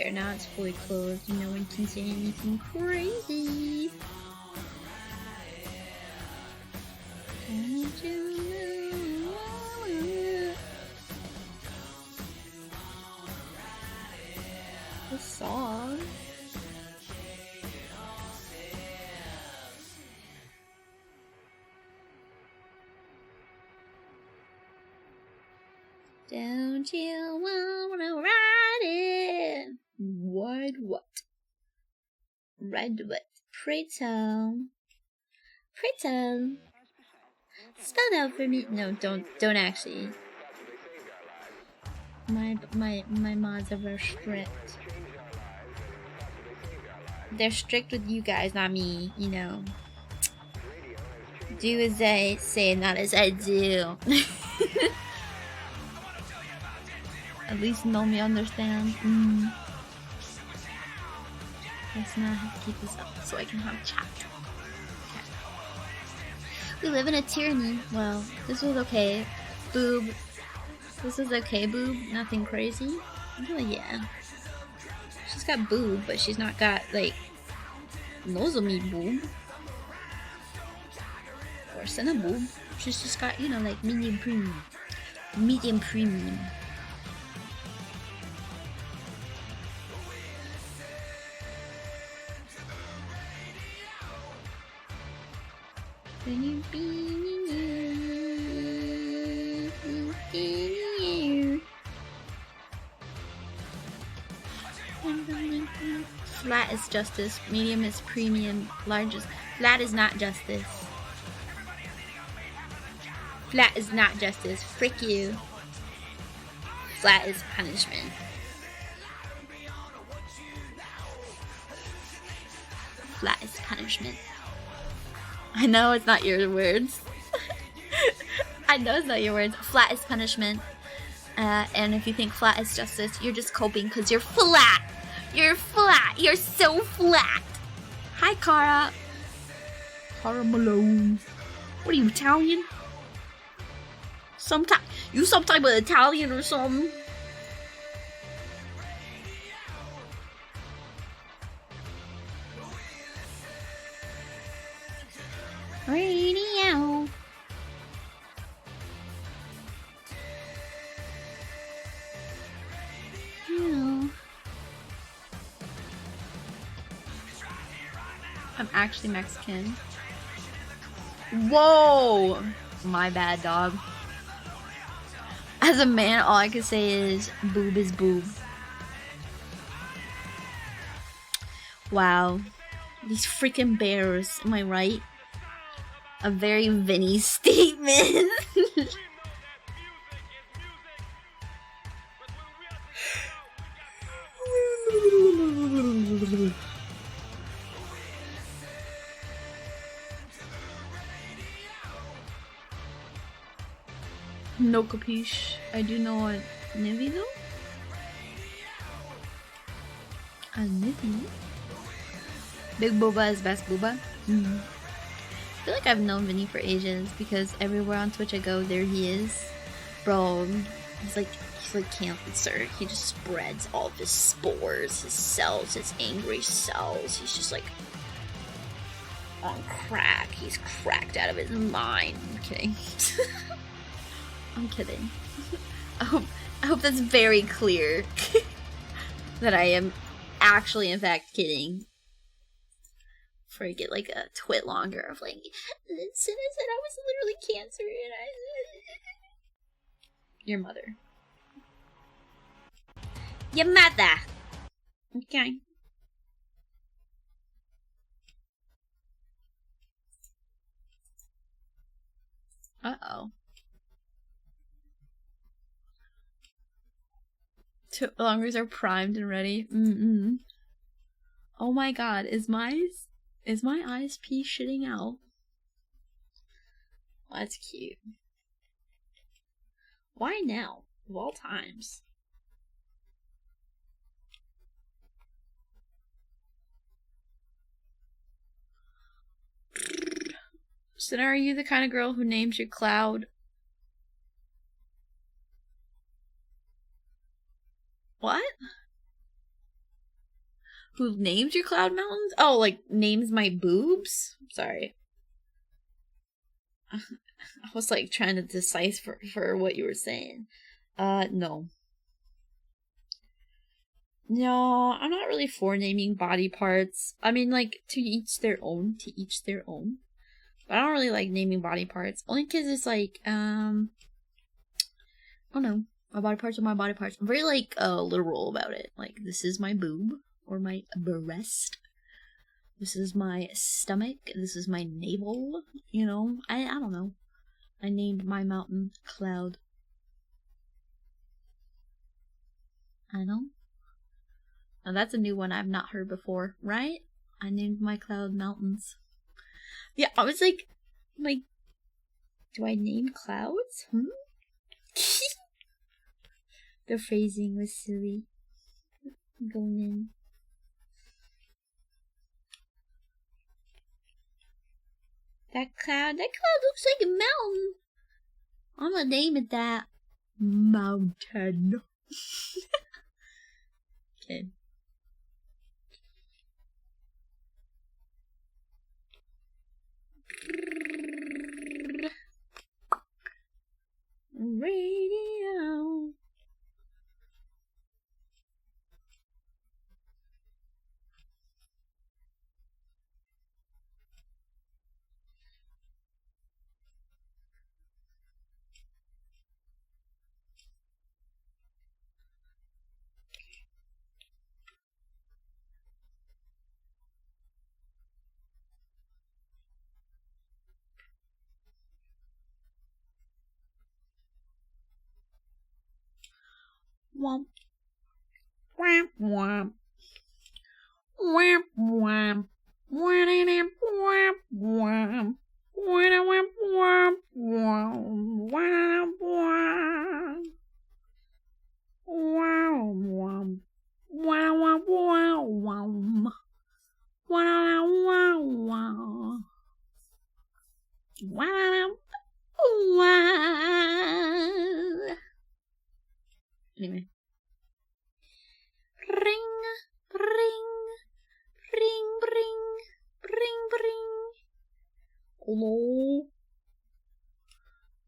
there. Now it's fully closed. No one can say anything crazy. The song. Don't you wanna ride it? Ride what? Ride what? Pretty. Pretty. Spell it out for me. No, don't actually. My mods are very strict. They're strict with you guys, not me, you know. Do as I say, not as I do. At least know me understand. Let's not have to keep this up so I can have chat. Okay. We live in a tyranny. Well, this was okay. Boob. This is okay, boob. Nothing crazy. Well, yeah. She's got boob, but she's not got, like, nozomi boob. Or senna boob. She's just got, you know, like, medium premium. Medium premium. Flat is justice, medium is premium, large is... Flat is not justice. Flat is not justice. Frick you. Flat is punishment. Flat is punishment. I know it's not your words. I know it's not your words. Flat is punishment. And if you think flat is justice, you're just coping because you're flat. You're flat. You're so flat. Hi, Cara. Cara Malone. What are you, Italian? You some type of Italian or something? Radio. I'm actually Mexican. Whoa! My bad, dog. As a man, all I can say is boob is boob. Wow. These freaking bears, am I right? A very Vinny statement. No capiche. I do know what Nivi though. A Nivi? Big Booba is best Booba. I feel like I've known Vinny for ages because everywhere on Twitch I go, there he is. Bro, he's like cancer. He just spreads all of his spores, his cells, his angry cells. He's just like on crack. He's cracked out of his mind. I'm kidding. I'm kidding. I hope that's very clear that I am actually in fact kidding. Before I get like a twit longer of like, listen, I said I was literally cancer and I... Your mother. Your mother! Okay. Uh-oh. Two longers are primed and ready. Oh my god, is my ISP shitting out? Oh, that's cute. Why now? Of all times. So now are you the kind of girl who names your cloud? What? Who names your cloud mountains? Oh, like names my boobs? Sorry. I was like trying to decipher for what you were saying. No. No, I'm not really for naming body parts. I mean, like, to each their own. But I don't really like naming body parts. Only because it's like, I don't know. My body parts are my body parts. I'm very, like, literal about it. Like, this is my boob. Or my breast. This is my stomach. This is my navel. You know? I don't know. I named my mountain Cloud. I know. Now that's a new one I've not heard before, right? I named my cloud mountains. Yeah, I was like, do I name clouds? The phrasing was silly. Going in. That cloud looks like a mountain. I'm gonna name it that. Mountain. Okay. Radio. Womp. Womp womp. Womp womp. Womp womp womp. Womp womp womp. Womp womp. Wow womp. Wow wow wow wow. Wow wow wow. Wow wow. Anyway. Ring, ring, ring, ring, ring, ring. Hello.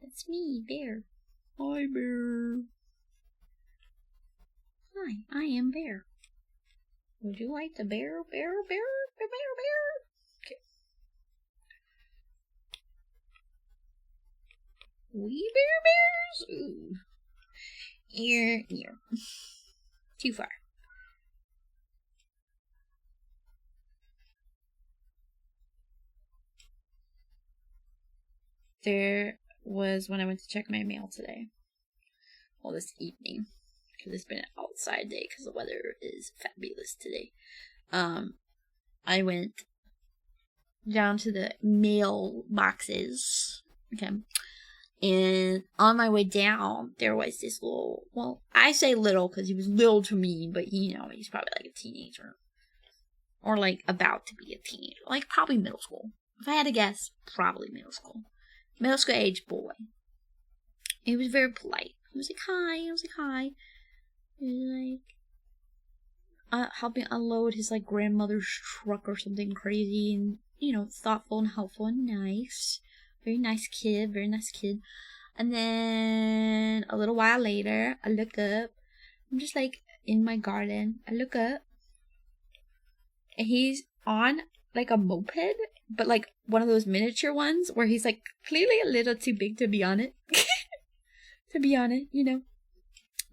That's me, Bear. Hi, Bear. Hi, I am Bear. Would you like to bear? Okay. We bears? Ooh. Ear. Too far. There was when I went to check my mail today. Well, this evening. Because it's been an outside day because the weather is fabulous today. I went down to the mail boxes. Okay. And on my way down, there was this little, well, I say little because he was little to me, but he's probably like a teenager. Or like about to be a teenager. Like probably middle school. If I had to guess, probably middle school. Middle school age boy. He was very polite. He was like, hi. I was like, hi. He was like, helping unload his like grandmother's truck or something crazy and, thoughtful and helpful and nice. Very nice kid. And then a little while later, I look up. I'm just like in my garden. I look up. And he's on like a moped, but like one of those miniature ones where he's like clearly a little too big to be on it. To be on it,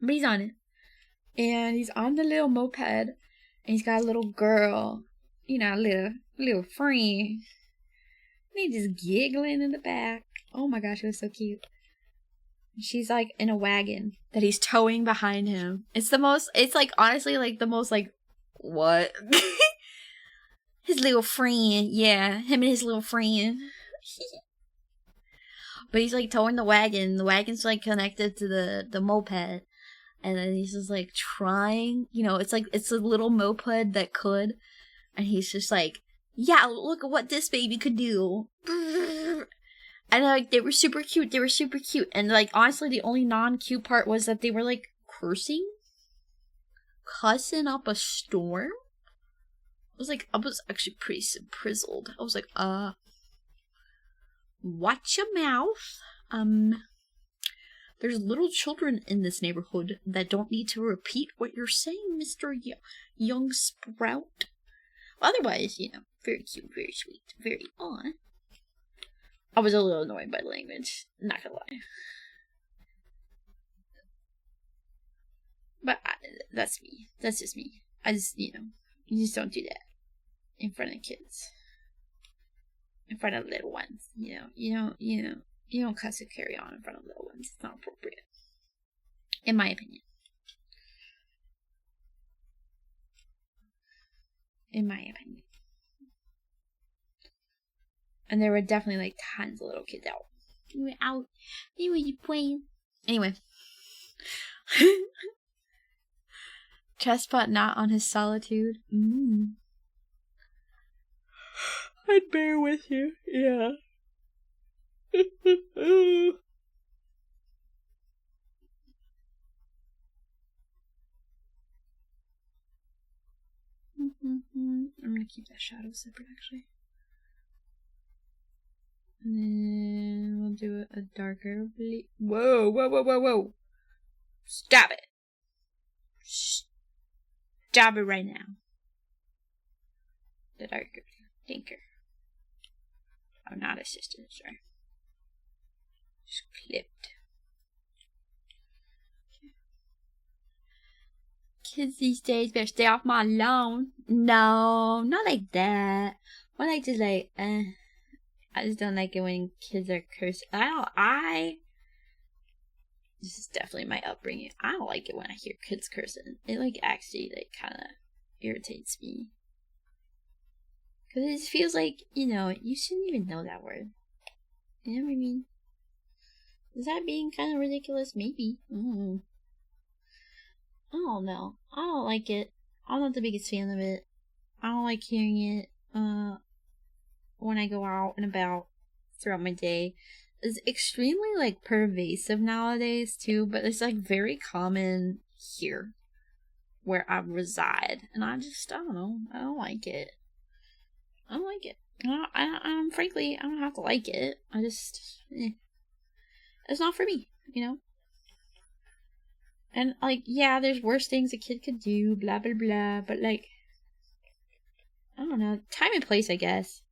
But he's on it. And he's on the little moped. And he's got a little girl. A little friend. And he's just giggling in the back. Oh my gosh, it was so cute. She's like in a wagon that he's towing behind him. It's like honestly like the most like, what? His little friend. Yeah, him and his little friend. But he's like towing the wagon. The wagon's like connected to the moped. And then he's just like trying, it's a little moped that could. And he's just like, yeah, look at what this baby could do. And like they were super cute. And like honestly the only non-cute part was that they were like cussing up a storm. I was actually pretty prizzled. I was like, watch your mouth. There's little children in this neighborhood that don't need to repeat what you're saying, Mr. Young Sprout. Otherwise, very cute, very sweet, very on. I was a little annoyed by the language, not gonna lie. But that's me. That's just me. I just, you just don't do that in front of kids. In front of little ones. You don't cuss or carry on in front of little ones. It's not appropriate. In my opinion. And there were definitely like tons of little kids out. You were out. They were playing. Anyway. Chestpot not on his solitude. I'd bear with you. Yeah. I'm gonna keep that shadow separate actually. And then we'll do a darker bleed. Whoa. Stop it. Stop it right now. The darker tinker. I'm not assistant, sorry. Just clipped. Okay. Kids these days better stay off my lawn. No, not like that. More like just like, I just don't like it when kids are cursing. This is definitely my upbringing. I don't like it when I hear kids cursing. It like actually like kind of irritates me. Because it feels like, you shouldn't even know that word. You know what I mean? Is that being kind of ridiculous? Maybe. I don't know. I don't like it. I'm not the biggest fan of it. I don't like hearing it when I go out and about throughout my day. It's extremely like pervasive nowadays too, but it's like very common here where I reside. And I don't know. I don't like it. Frankly, I don't have to like it. I just, it's not for me, And like, yeah, there's worse things a kid could do, blah blah blah. But like, I don't know, time and place, I guess.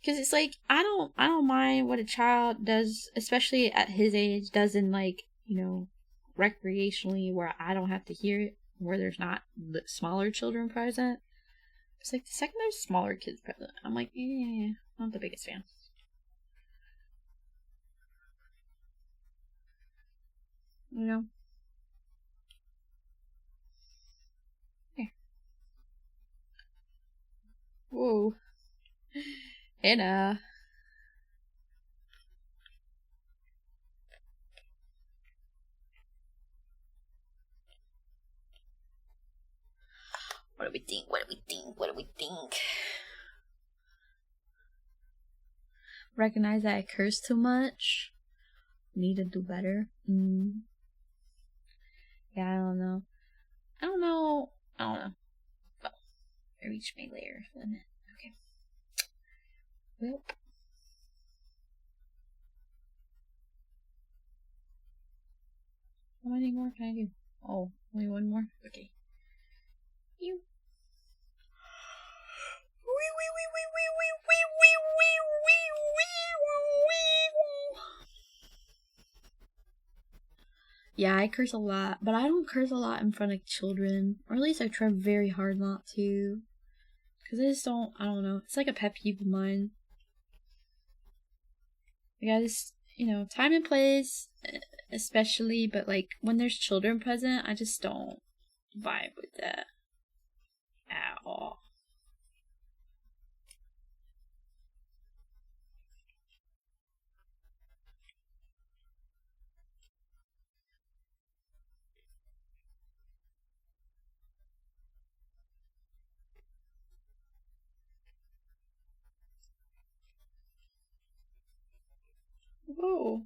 Because it's like I don't mind what a child does, especially at his age, does in like recreationally, where I don't have to hear it, where there's not the smaller children present. It's like the second there's smaller kids present, I'm like, I'm not the biggest fan. Here. Whoa. Anna. What do we think? Recognize that I curse too much. Need to do better. Yeah, I don't know. Well, I reached my layer limit. Okay. Well. How many more can I do? Oh, only one more? Okay. You. Yeah, I curse a lot, but I don't curse a lot in front of children. Or at least I try very hard not to. Because I don't know. It's like a pet peeve of mine. Like I just, time and place, especially, but like when there's children present, I just don't vibe with that at all. Whoa.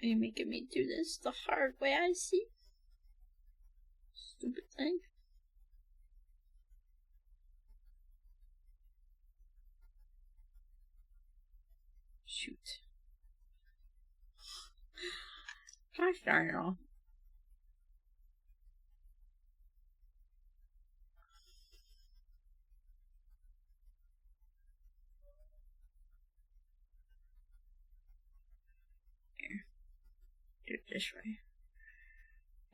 You're making me do this the hard way, I see. Stupid thing. Shoot. Gosh darn it all. Here. Do it this way.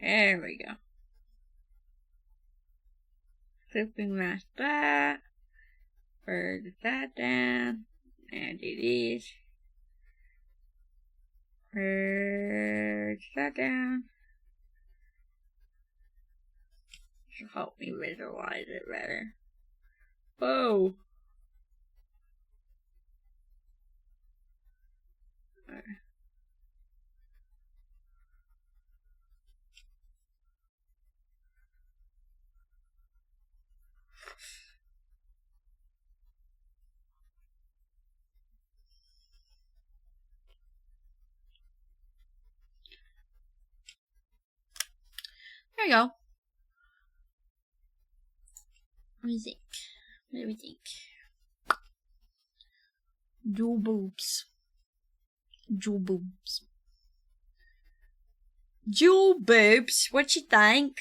There we go. Flipping mask that. Bird that down. And do these. Bird that down. This will help me visualize it better. Whoa! Right. There you go. What do you think? What do we think? Jewel boobs. Jewel boobs. Jewel boobs, what you think?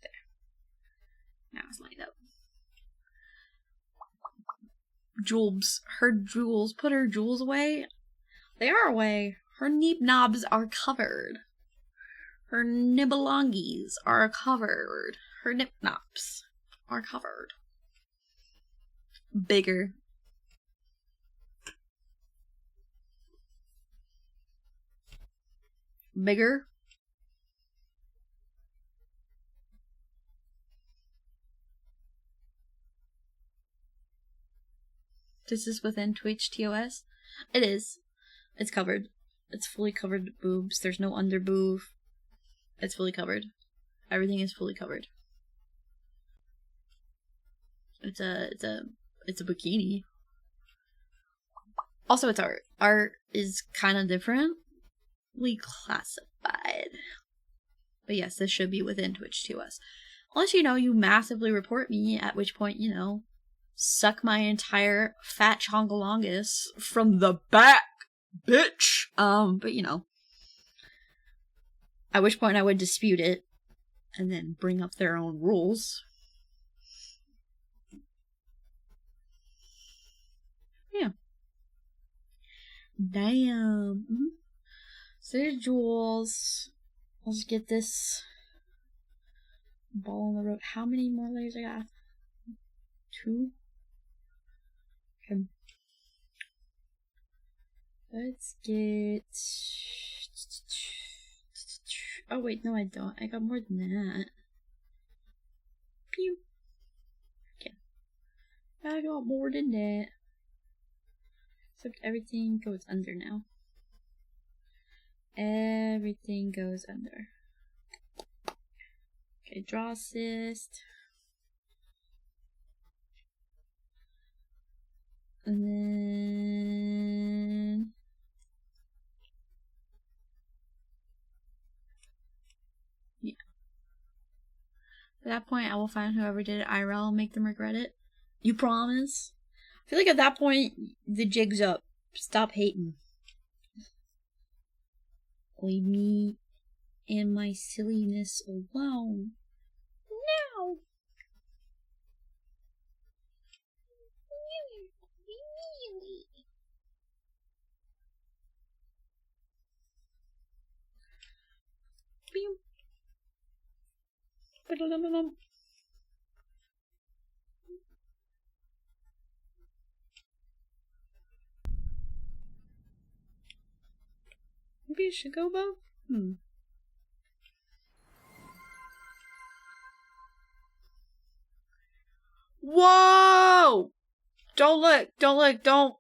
There. Now it's lined up. Jewels. Her jewels. Put her jewels away. They are away. Her neep knobs are covered. Her nibblongies are covered. Her nip knops are covered. Bigger. Bigger. This is within Twitch TOS. It is. It's covered. It's fully covered boobs. There's no under boob. It's fully covered. Everything is fully covered. It's a bikini. Also, it's art. Art is kind of differently classified. But yes, this should be within Twitch TOS. Unless, you massively report me, at which point, suck my entire fat chongalongus from the back, bitch. But at which point I would dispute it and then bring up their own rules. Yeah. Damn. Mm-hmm. So there's jewels. I'll just get this ball on the road. How many more layers I got? 2? Okay. Let's get... Oh wait, no I don't. I got more than that. Pew. Okay. I got more than that. Except everything goes under now. Everything goes under. Okay, draw assist. And then... yeah. At that point, I will find whoever did it IRL and make them regret it. You promise? I feel like at that point, the jig's up. Stop hating. Leave me and my silliness alone. No! Maybe it should go above? Whoa! Don't look! Don't look! Don't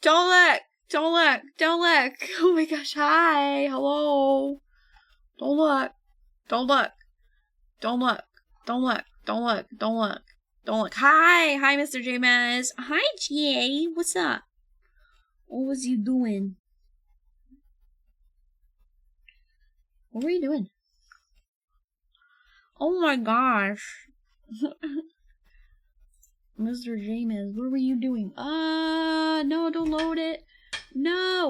look! Don't look! Oh my gosh, hi! Hello! Don't look. Don't look. Don't look. Don't look. Don't look. Don't look. Don't look. Hi. Hi, Mr. J-Maz. Hi, Jay. What's up? What was you doing? What were you doing? Oh my gosh. Mr. J-Maz, what were you doing? No, don't load it. No.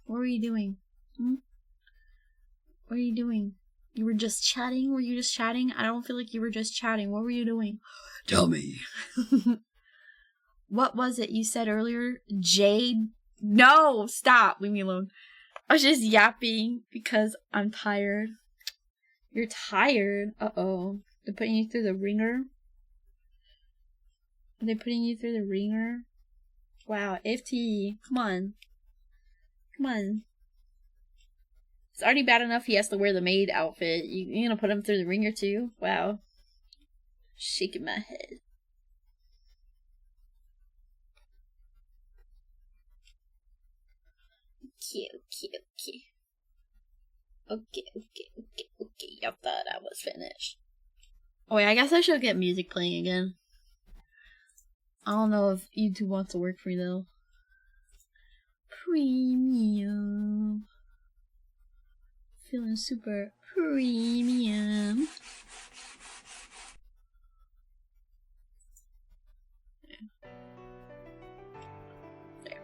What were you doing? What are you doing? You were just chatting? Were you just chatting? I don't feel like you were just chatting. What were you doing? Tell me. What was it you said earlier? Jade? No, stop. Leave me alone. I was just yapping because I'm tired. You're tired? Uh-oh. They're putting you through the ringer? Are they putting you through the ringer? Wow, FT. Come on. Come on. It's already bad enough he has to wear the maid outfit. You're gonna put him through the ringer too? Wow. Shaking my head. Okay. Okay. Y'all thought I was finished. Oh wait, I guess I should get music playing again. I don't know if YouTube wants to work for me though. Premium. Feeling super premium. There.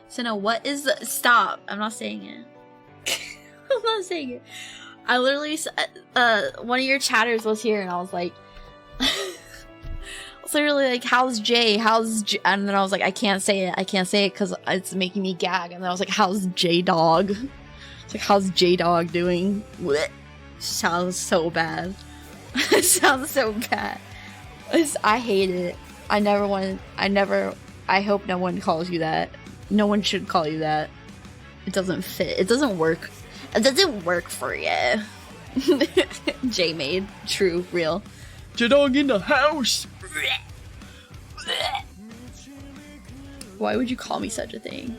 So now what is the... Stop. I'm not saying it. I'm not saying it. I literally... one of your chatters was here and I was like... literally like, how's Jay? And then I was like, I can't say it because it's making me gag. And then I was like, how's J Dog? It's like, how's J Dog doing? Blech. Sounds so bad. It sounds so bad. I hate it. I hope no one calls you that. No one should call you that. It doesn't fit. It doesn't work. It doesn't work for you. J made. True. Real. J Dog in the house. Why would you call me such a thing?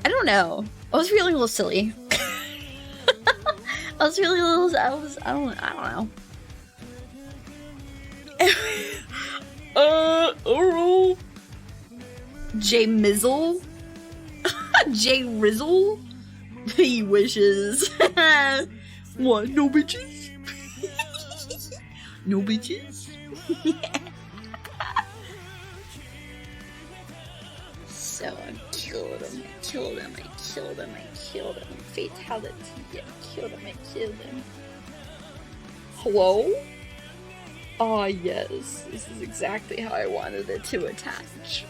I don't know. I was feeling a little silly. I don't know. Oral. J Mizzle. J Rizzle. He wishes. What? No bitches? No bitches? So I killed him. Fatality. I killed him. Hello? Ah, yes. This is exactly how I wanted it to attach.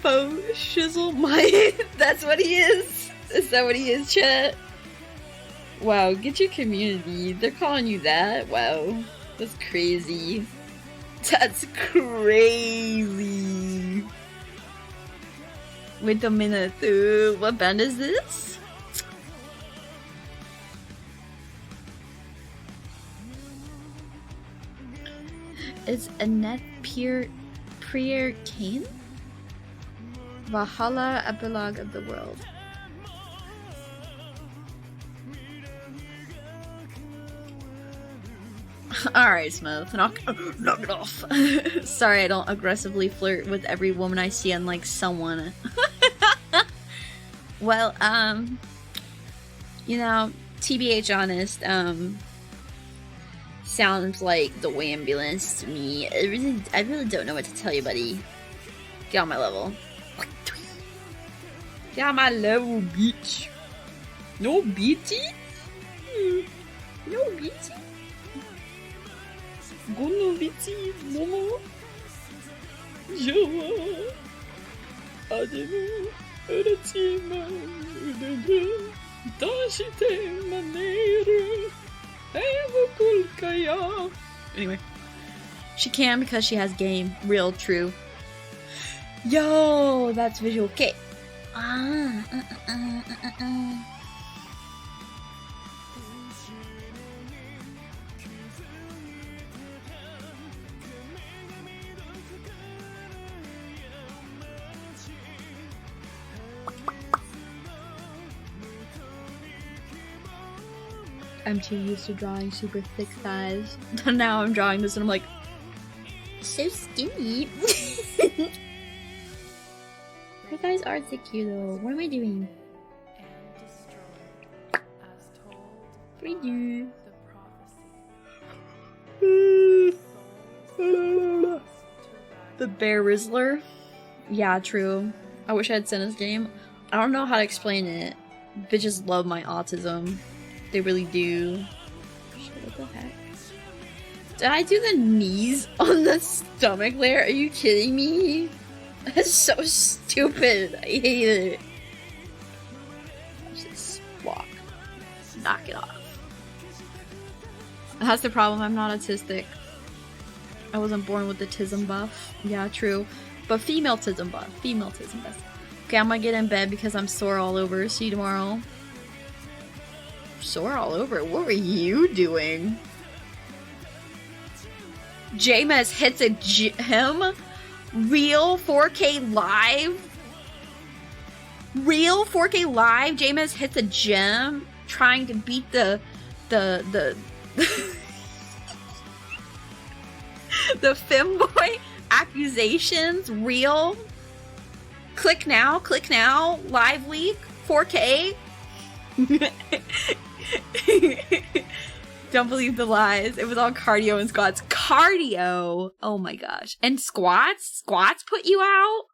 Faux shizzle my... That's what he is? Is that what he is, chat? Wow, get your community. They're calling you that? Wow. That's crazy. That's crazy. Wait a minute, dude. What band is this? It's Annette Prier Kane? Valhalla, Epilogue of the World. Alright, Smith. Knock it off. Sorry, I don't aggressively flirt with every woman I see, unlike someone. Well, you know, TBH honest, sounds like the Wambulance to me. I really don't know what to tell you, buddy. Get on my level. Get on my level, bitch. No bitchy? No bitchy? Gonoviti, Momo, Joa, Ademu, Uratima, Udegu, Dashite, Maneru, Evokulkaya. Anyway, she can because she has game. Real, true. Yo, that's visual. Okay. I'm too used to drawing super thick thighs. Now I'm drawing this and I'm like, so skinny. Her thighs are thick here though. What am I doing? What do you do? The Bear Rizzler? Yeah, true. I wish I had seen this game. I don't know how to explain it. Bitches love my autism. They really do. Shit, what the heck? Did I do the knees on the stomach layer? Are you kidding me? That's so stupid. I hate it. Just walk. Knock it off. That's the problem. I'm not autistic. I wasn't born with the tism buff. Yeah, true. But female tism buff. Female tism buff. Okay, I'm gonna get in bed because I'm sore all over. See you tomorrow. Sore all over? What were you doing? Jameis hits a gym? Real 4K live? Real 4K live? Jameis hits a gym trying to beat the the femboy accusations. Real? Click now, live leak, 4K. Don't believe the lies. It was all cardio and squats. Cardio! Oh my gosh. And squats? Squats put you out?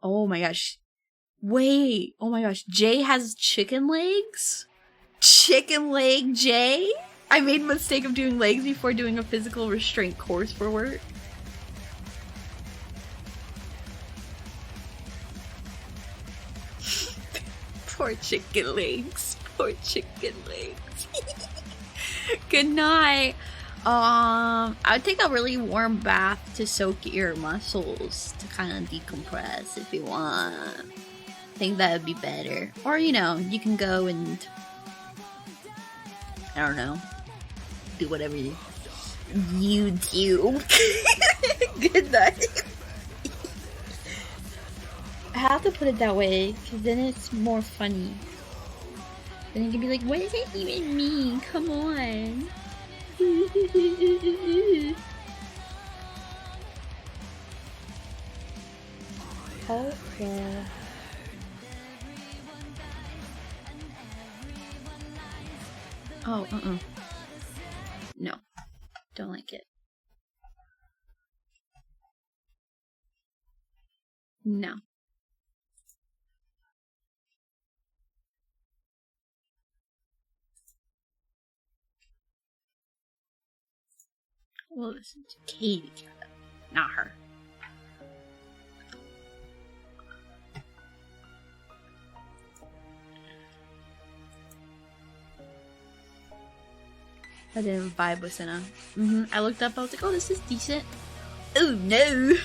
Oh my gosh. Wait. Oh my gosh. Jay has chicken legs? Chicken leg Jay? I made a mistake of doing legs before doing a physical restraint course for work. Poor chicken legs. Poor chicken legs. Good night. I would take a really warm bath to soak your muscles to kind of decompress if you want. I think that would be better. Or, you know, you can go and, I don't know, do whatever you do. Good night. I have to put it that way because then it's more funny. Then you can be like, what does it even mean? Come on. Oh, yeah. Oh, no. Don't like it. No. We'll listen to Katie, not her. I didn't vibe with Senna. I looked up, I was like, oh, this is decent. Oh no!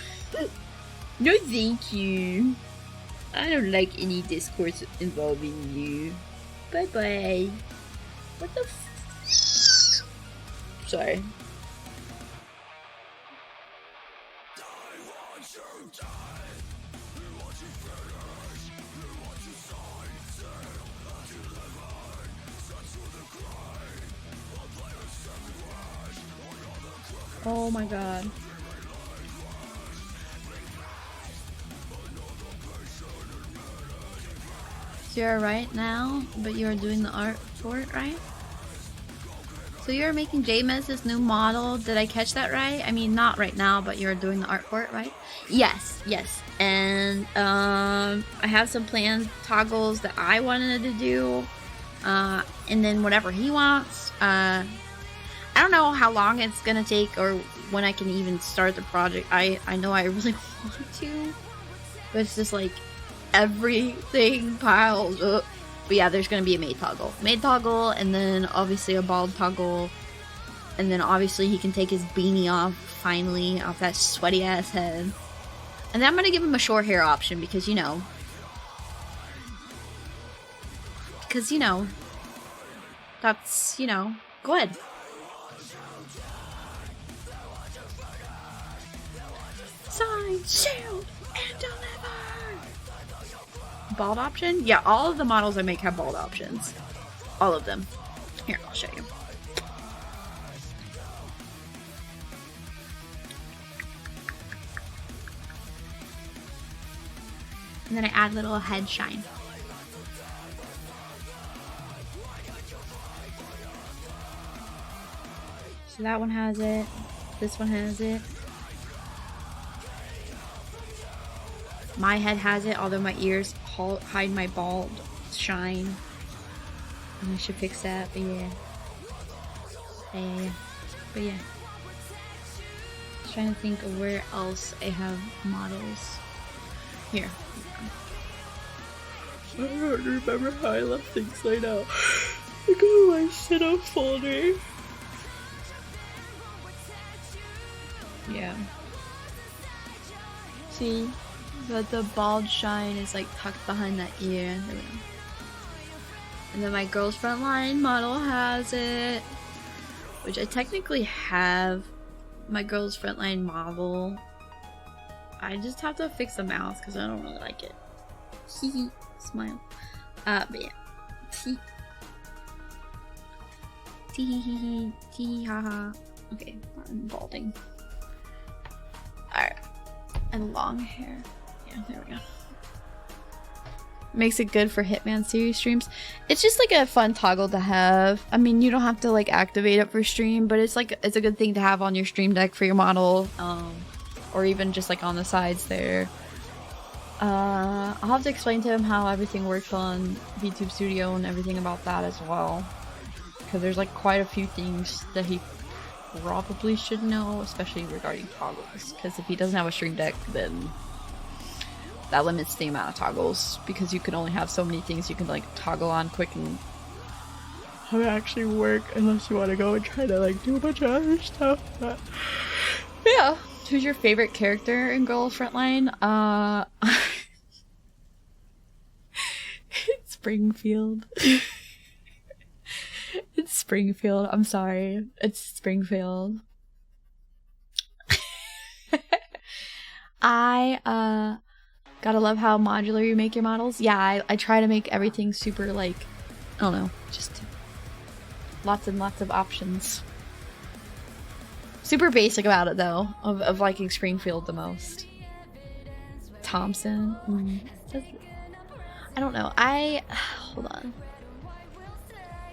No thank you. I don't like any discourse involving you. Bye bye. What the f- Sorry. Oh my god. So you're right now, but you're doing the art for it, right? So you're making Jameis this new model. Did I catch that right? I mean, not right now, but you're doing the art for it, right? Yes. And I have some planned toggles that I wanted to do. And then whatever he wants. I don't know how long it's gonna take or when I can even start the project. I know I really want to, but it's just like everything piles up. But yeah, there's gonna be a maid toggle, and then obviously a bald toggle, and then obviously he can take his beanie off finally off that sweaty ass head. And then I'm gonna give him a short hair option because you know, that's go ahead. Sign, shield, and deliver! Bald option? Yeah, all of the models I make have bald options. All of them. Here, I'll show you. And then I add little head shine. So that one has it. This one has it. My head has it, although my ears hide my bald shine. And I should fix that, but yeah. But yeah. Just trying to think of where else I have models. Here. I don't remember how I left things laid out. Look at my Shadow folder. Yeah. See? But the bald shine is like tucked behind that ear. There we go. And then my Girls Frontline model has it. Which I technically have my Girls Frontline model. I just have to fix the mouth because I don't really like it. Hee smile. But yeah. Tee. Tee hee hee tee ha ha. Okay, I'm balding. Alright. And long hair. Yeah, there we go. Makes it good for Hitman series streams. It's just like a fun toggle to have. I mean, you don't have to like activate it for stream, but it's like it's a good thing to have on your stream deck for your model, or even just like on the sides there. I'll have to explain to him how everything works on VTube Studio and everything about that as well, because there's like quite a few things that he probably should know, especially regarding toggles. Because if he doesn't have a stream deck, then that limits the amount of toggles, because you can only have so many things you can like toggle on quick and have it actually work, unless you want to go and try to like do a bunch of other stuff. But yeah. Who's your favorite character in Girls Frontline? It's Springfield. It's Springfield. I'm sorry. It's Springfield. I gotta love how modular you make your models. Yeah, I try to make everything super, like, I don't know, just lots and lots of options. Super basic about it, though, of liking Springfield the most. Thompson. I don't know. Hold on.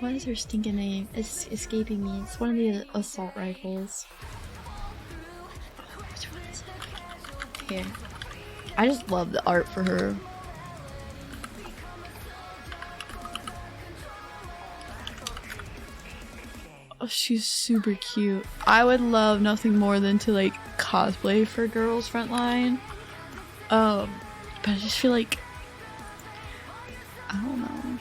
What is her stinking name? It's escaping me. It's one of the assault rifles. Which one is it? Here. I just love the art for her. Oh, she's super cute. I would love nothing more than to like cosplay for Girls Frontline. But I just feel like, I don't know.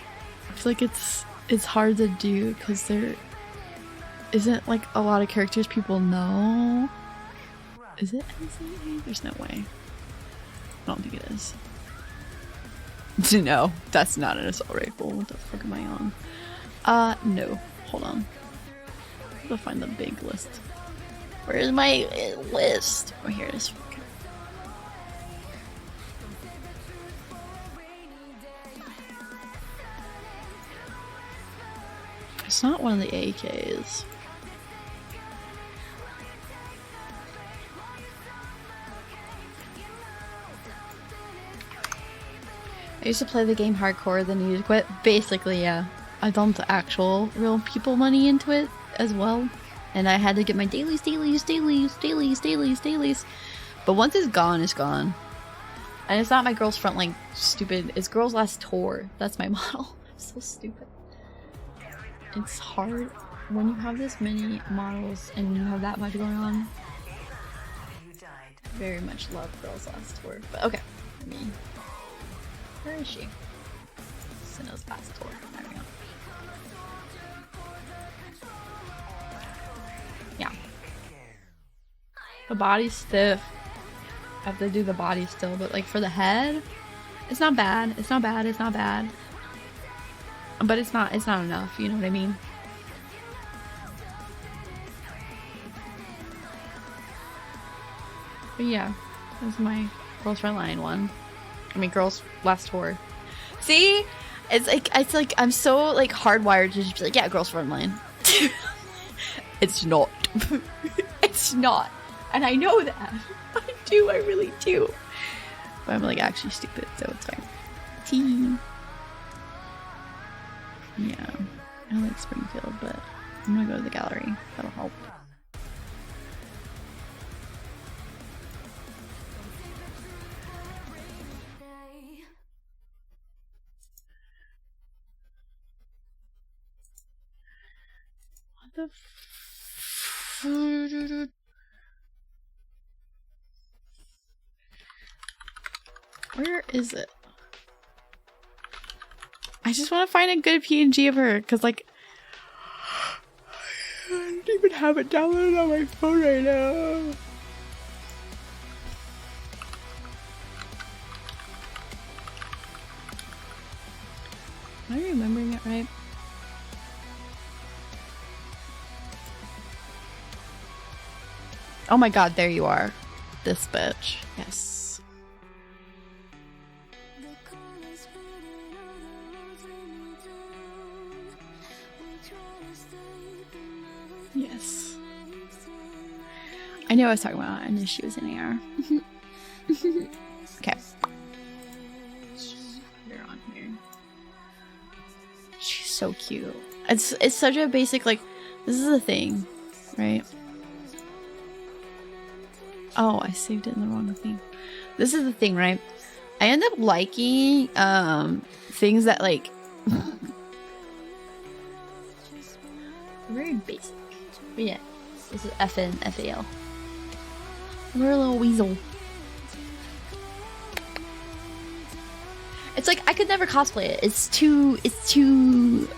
I feel like it's hard to do because there isn't like a lot of characters people know. Is it NCAA? There's no way. I don't think it is. No, that's not an assault rifle. What the fuck am I on? No. Hold on. To find the big list. Where is my list? Oh, here it is. Okay. It's not one of the AKs. I used to play the game hardcore, then needed to quit. Basically, yeah. I dumped actual real people money into it as well, and I had to get my dailies. But once it's gone, it's gone. And it's not my Girls Frontline stupid, it's Girls Last Tour. That's my model. So stupid. It's hard when you have this many models and you have that much going on. Very much love Girls Last Tour. But okay. I mean, where is she? Sinnoh's Last Tour. There we go. Yeah. The body's stiff. I have to do the body still, but like for the head, it's not bad. It's not bad. It's not bad. But it's not enough, you know what I mean? But yeah, that's my Girls Frontline one. I mean, Girls Last Tour. See? It's like I'm so like hardwired to just be like, yeah, girls frontline. It's not. It's not. And I know that. I do, I really do. But I'm like actually stupid, so it's fine. Tea. Yeah. I like Springfield, but I'm gonna go to the gallery. That'll help. What the Where is it? I just want to find a good PNG of her, because, like, I don't even have it downloaded on my phone right now. Am I remembering it right? Oh my god, there you are. This bitch. Yes. Yes. I knew I was talking about. I knew she was in AR. Okay. Put her on here. She's so cute. It's such a basic, like, this is the thing, right? Oh, I saved it in the wrong thing. This is the thing, right? I end up liking things that, like, very basic. But yeah, this is FN FAL. We're a little weasel. It's like I could never cosplay it. It's too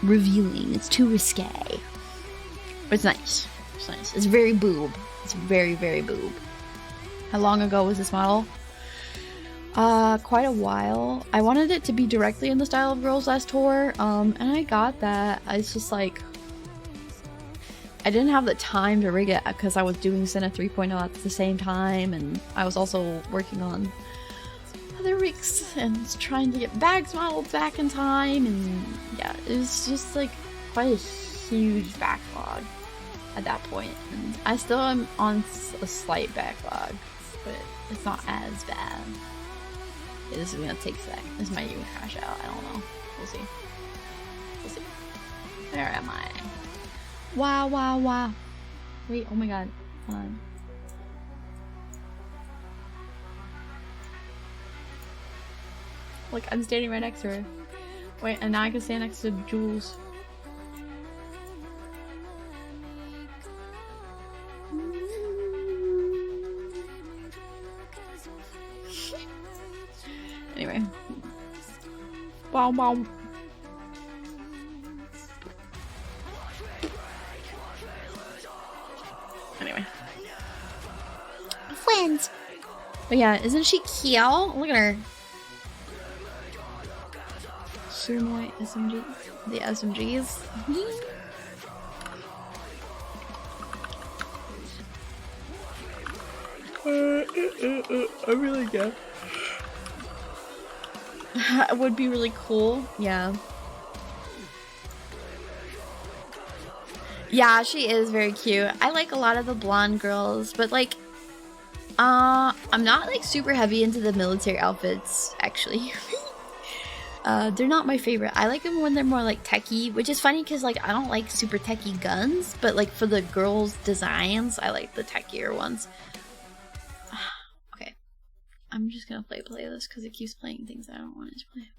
revealing. It's too risque. But it's nice. It's nice. It's very boob. It's very, very boob. How long ago was this model? Quite a while. I wanted it to be directly in the style of Girls Last Tour, and I got that. It's just like I didn't have the time to rig it because I was doing Senna 3.0 at the same time, and I was also working on other rigs and trying to get bags modeled back in time, and yeah, it was just like quite a huge backlog at that point. And I still am on a slight backlog, but it's not as bad. Yeah, this is gonna take a sec. This might even crash out. I don't know. We'll see. We'll see. Where am I? Wow, wow, wow. Wait, oh my god. Hold on. Look, I'm standing right next to her. Wait, and now I can stand next to Jules. Anyway. Wow, wow. Anyway. Friends. But yeah, isn't she cute? Look at her. Sumoy SMG. The SMGs. I really get. It would be really cool. Yeah. Yeah, she is very cute. I like a lot of the blonde girls, but like, I'm not like super heavy into the military outfits, actually. They're not my favorite. I like them when they're more like techie, which is funny because like I don't like super techie guns, but like for the girls' designs, I like the techier ones. Okay, I'm just gonna play this because it keeps playing things I don't want it to play.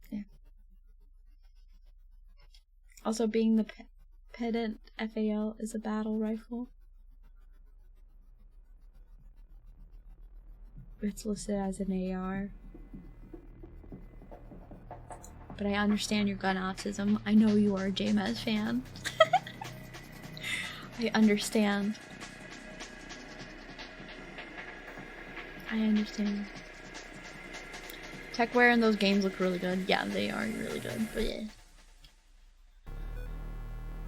Yeah. Also, being the pedant FAL is a battle rifle. It's listed as an AR. But I understand your gun autism. I know you are a JMS fan. I understand. I understand. Techwear in those games look really good. Yeah, they are really good. But yeah.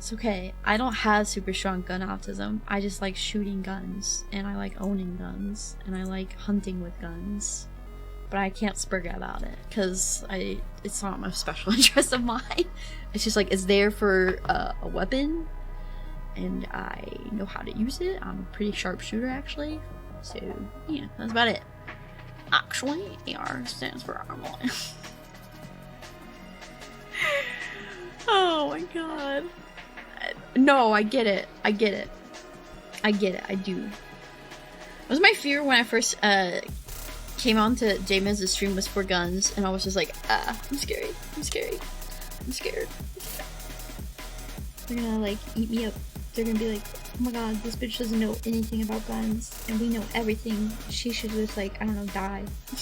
It's okay. I don't have super strong gun autism. I just like shooting guns, and I like owning guns, and I like hunting with guns. But I can't spurg about it because it's not a special interest of mine. It's just like it's there for a weapon, and I know how to use it. I'm a pretty sharp shooter actually. So yeah, that's about it. Actually, AR stands for arm line. Oh my god. No, I get it. I get it. I get it. I do. It was my fear when I first came on to J-Mez's stream was for guns, and I was just like, I'm scary. I'm scary. I'm scared. They're gonna like eat me up. They're gonna be like, oh my god, this bitch doesn't know anything about guns, and we know everything. She should just like, I don't know, die. I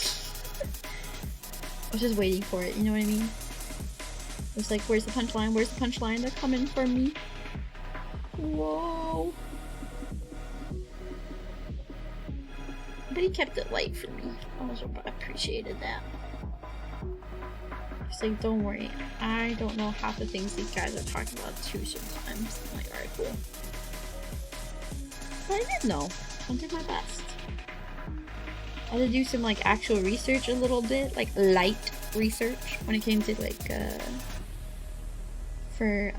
was just waiting for it, you know what I mean? It was like, where's the punchline? Where's the punchline? They're coming for me. Whoa. But he kept it light for me. I also appreciated that. It's like, don't worry. I don't know half the things these guys are talking about too sometimes. I'm like, alright, cool. But I did know. I did my best. I had to do some like actual research a little bit. Like light research when it came to like for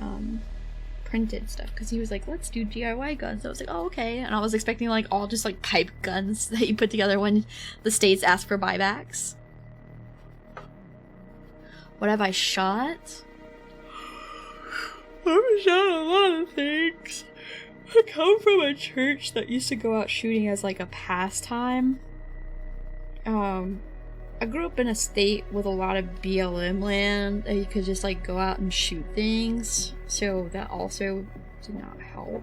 printed stuff, because he was like, let's do DIY guns. I was like, oh okay, and I was expecting like all just like pipe guns that you put together when the states ask for buybacks. What have I shot? I've shot a lot of things. I come from a church that used to go out shooting as like a pastime. I grew up in a state with a lot of BLM land that you could just like go out and shoot things, so that also did not help.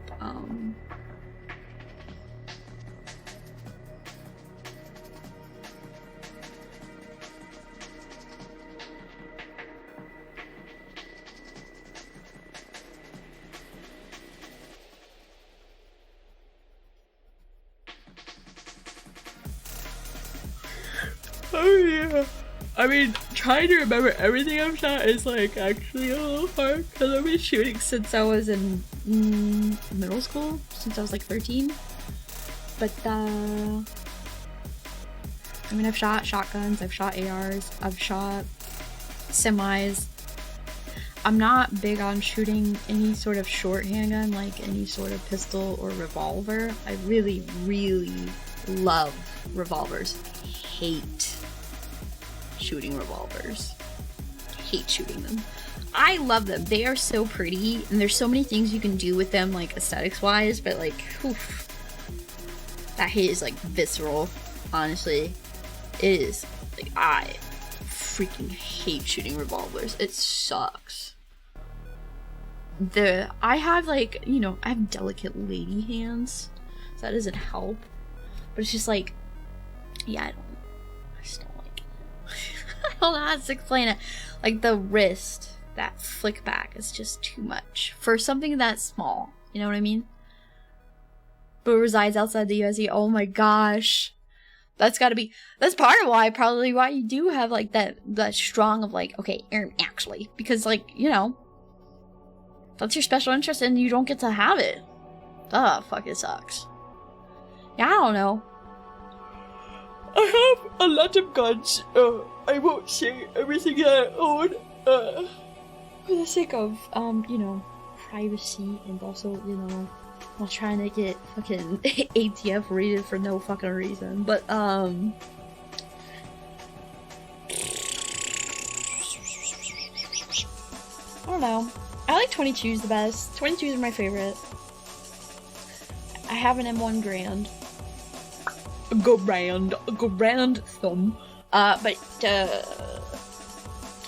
Oh yeah. I mean, trying to remember everything I've shot is like actually a little hard because I've been shooting since I was in middle school, since I was like 13. But I mean, I've shot shotguns, I've shot ARs, I've shot semis. I'm not big on shooting any sort of short handgun, like any sort of pistol or revolver. I really, really love revolvers. Hate shooting revolvers. Hate shooting them. I love them. They are so pretty, and there's so many things you can do with them, like aesthetics wise, but like, oof, that hate is like visceral, honestly. It is. Like, I freaking hate shooting revolvers. It sucks. I have like, you know, I have delicate lady hands, so that doesn't help. But it's just like, yeah, I just don't like it. I don't know how to explain it. Like the wrist, that flick back is just too much for something that small. You know what I mean? But resides outside the USA. Oh my gosh. That's part of why you do have like that strong of like, okay, Aaron, actually, because like, you know, that's your special interest and you don't get to have it. Fuck, it sucks. Yeah, I don't know. I have a lot of guns. I won't say everything that I own, for the sake of, you know, privacy, and also, you know, not trying to get fucking ATF rated for no fucking reason, but, I don't know. I like 22s the best. 22s are my favorite. I have an M1 Grand. Grand thumb. But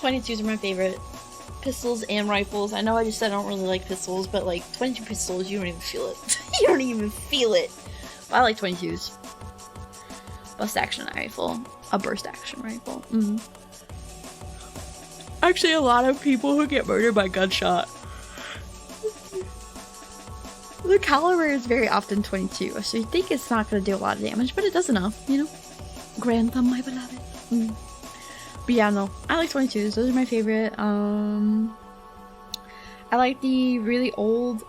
22s are my favorite. Pistols and rifles. I know I just said I don't really like pistols, but like 22 pistols, you don't even feel it. You don't even feel it. But I like 22s. Burst action rifle. A burst action rifle. Actually, a lot of people who get murdered by gunshot, the caliber is very often 22, so you think it's not going to do a lot of damage, but it does enough, you know? Grand thumb, my beloved. But yeah, no, I like 22s. Those are my favorite. I I like the really old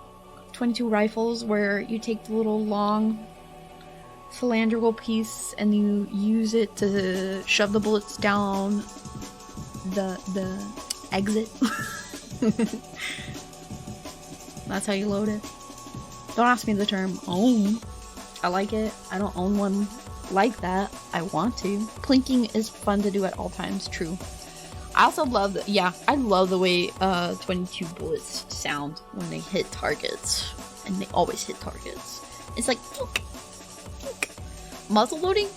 22 rifles where you take the little long cylindrical piece and you use it to shove the bullets down the exit. That's how you load it. Don't ask me the term own. I like it. I don't own one like that. I want to. Plinking is fun to do at all times. True. I also love the, yeah, I love the way 22 bullets sound when they hit targets. And they always hit targets. It's like muzzle loading?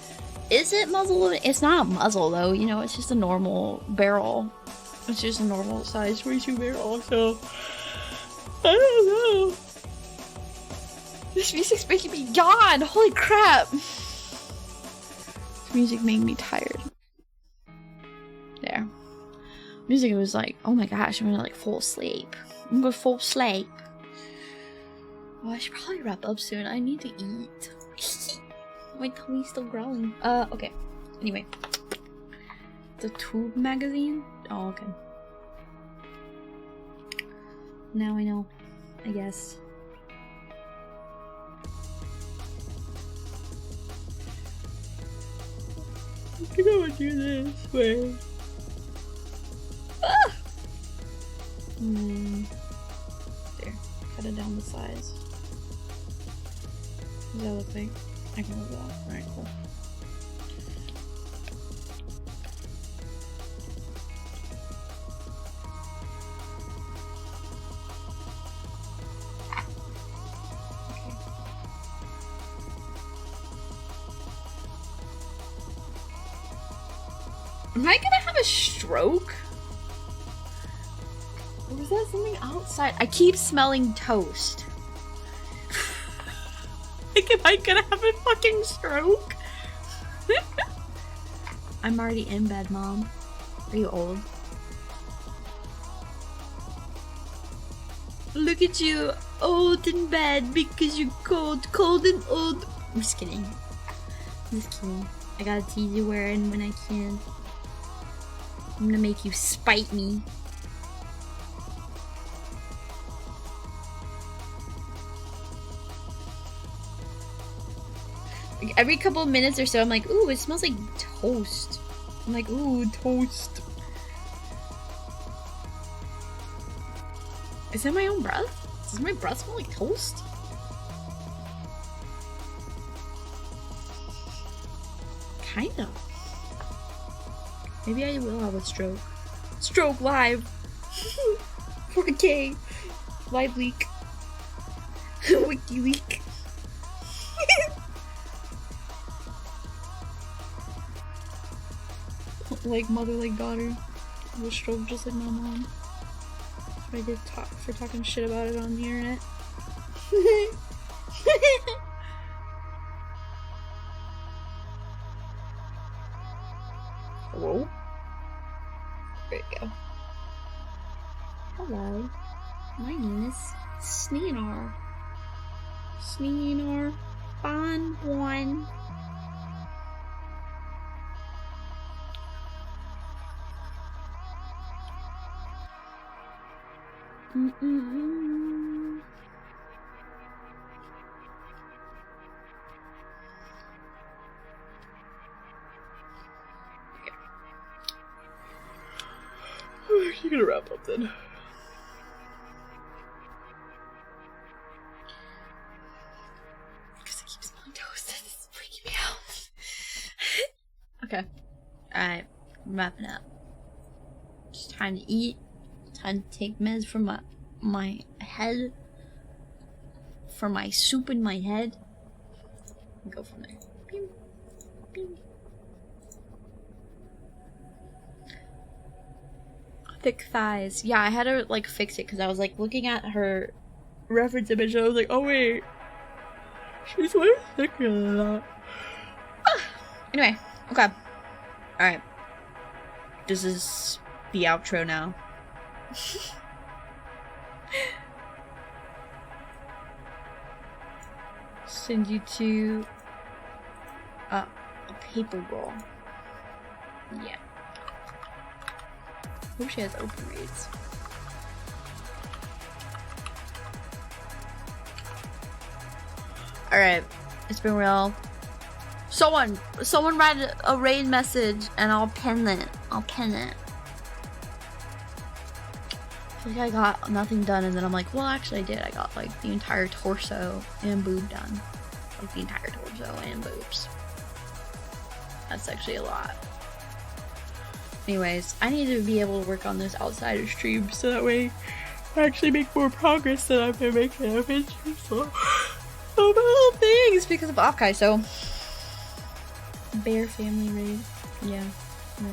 Is it muzzle loading? It's not a muzzle though, you know, it's just a normal barrel. It's just a normal size 22 barrel, so I don't know. This music's making me yawn! Holy crap! This music made me tired. There. Music was like, oh my gosh, I'm gonna like fall asleep. I'm gonna fall asleep. Oh, I should probably wrap up soon. I need to eat. My tummy's still growling. Okay. Anyway. The Tube magazine? Oh, okay. Now I know. I guess. I think I'm gonna do this way. Ah! There. Cut it down the size. What does that look like? I can move that. Alright, cool. Am I gonna have a stroke? Or is that something outside? I keep smelling toast. Like, am I gonna have a fucking stroke? I'm already in bed, Mom. Are you old? Look at you, old in bed because you're cold and old. I'm just kidding. I'm just kidding. I gotta tease you when I can. I'm gonna make you spite me. Like every couple of minutes or so, I'm like, ooh, it smells like toast. I'm like, ooh, toast. Is that my own breath? Does my breath smell like toast? Kind of. Maybe I will have a stroke. Stroke live! 4K! Live leak. Wiki leak. Like mother, like daughter. Have a stroke just like my mom. That's what I did for talking shit about it on the internet. Hello? There you go. Hello. My name is Sneenar. Sneenar. Bon Bon. You're gonna wrap up then. Because I keep smelling toast and it's freaking me out. Okay. Alright. I'm wrapping up. It's time to eat. Time to take meds for my head. For my soup in my head. And go from there. Pew. Pew. Thick thighs. Yeah, I had to like fix it because I was like looking at her reference image and I was like, oh wait, she's way thicker than that. Anyway, okay. Alright. This is the outro now. Send you to a paper roll. Yeah. Hope she has open reads. Alright, it's been real. Someone write a raid message and I'll pin it. I feel like I got nothing done, and then I'm like, well, actually I did. I got like the entire torso and boob done. Like the entire torso and boobs. That's actually a lot. Anyways, I need to be able to work on this outside of stream so that way I actually make more progress than I've been making. I've been so little things because of okay, so bear family raid. Yeah. No.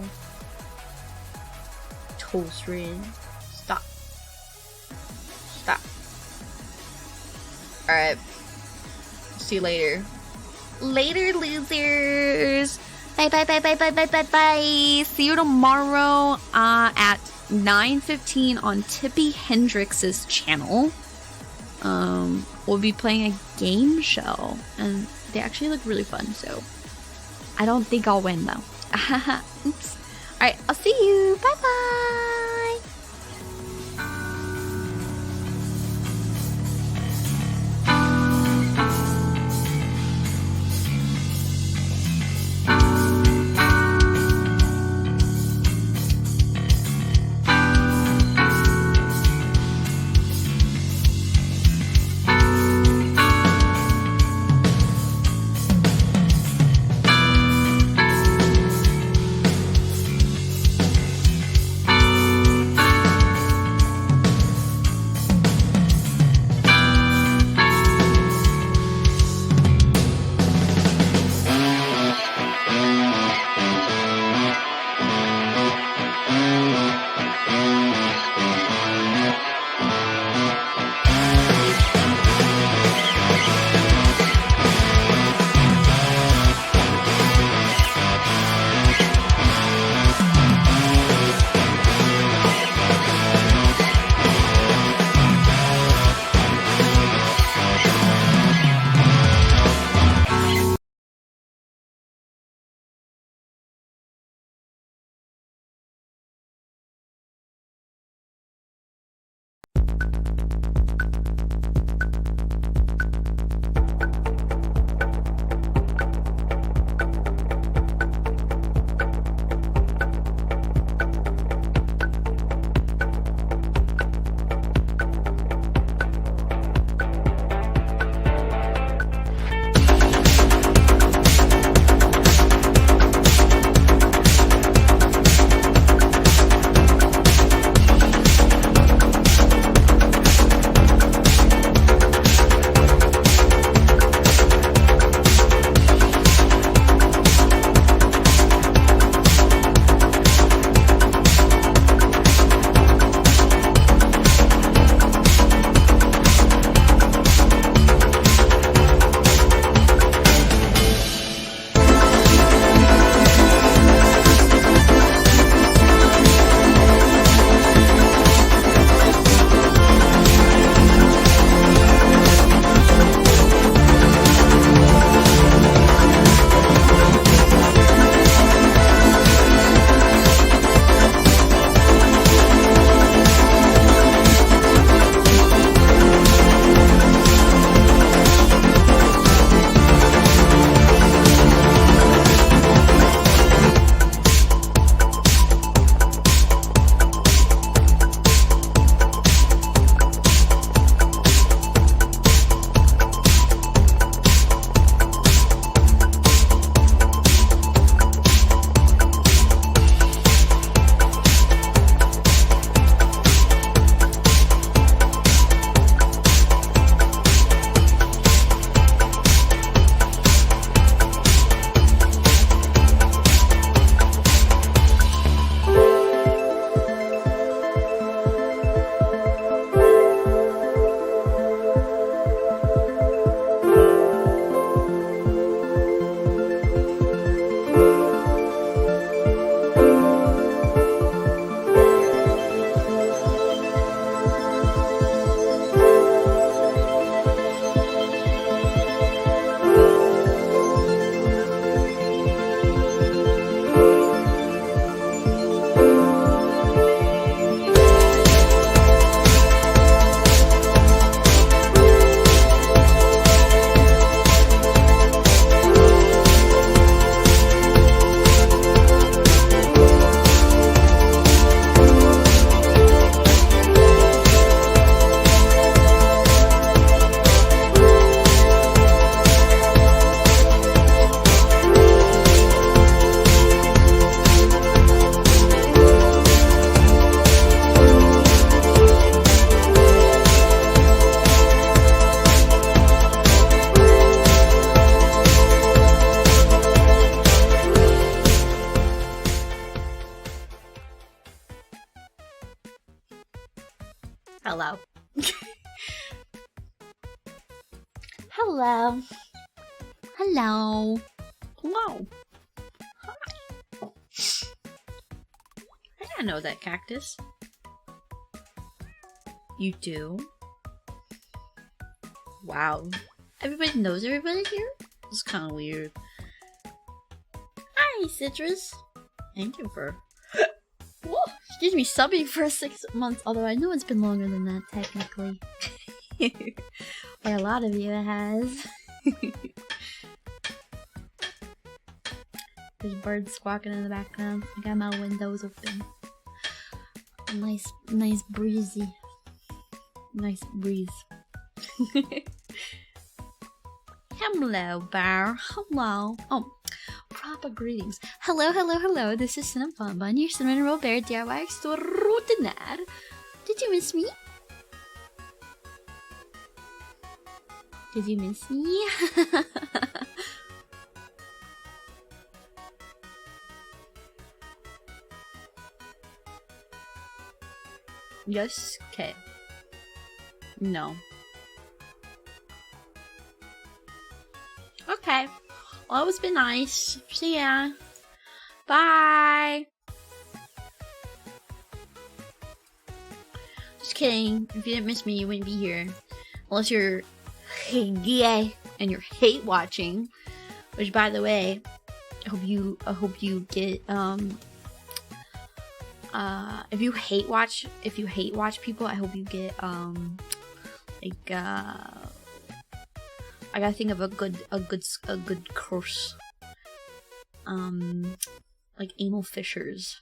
Toast raid. Stop. Alright. See you later. Later, losers. Bye. See you tomorrow at 9:15 on Tippi Hendrix's channel. We'll be playing a game show, and they actually look really fun, so I don't think I'll win though. Oops. Alright, I'll see you. Bye bye. Hello. Hello. Hello. Hello. Hi. I didn't know that, Cactus. You do? Wow. Everybody knows everybody here? It's kind of weird. Hi, Citrus. Thank you for... Whoa, excuse me, subbing for 6 months. Although I know it's been longer than that, technically. Or a lot of you it has. There's birds squawking in the background. I got my windows open. Nice breezy. Nice breeze. Hello, Bar. Hello. Oh, proper greetings. Hello. This is Cinnamon Bonbon, your cinnamon roll bear DIY extraordinaire. Did you miss me? Did you miss me? Yes. Okay. No. Okay. Well, it's been nice. See ya. Bye. Just kidding. If you didn't miss me, you wouldn't be here. Unless you're gay and you're hate watching. Which, by the way, I hope you get if you hate watch people, I hope you get I gotta think of a good curse. Like anal fissures.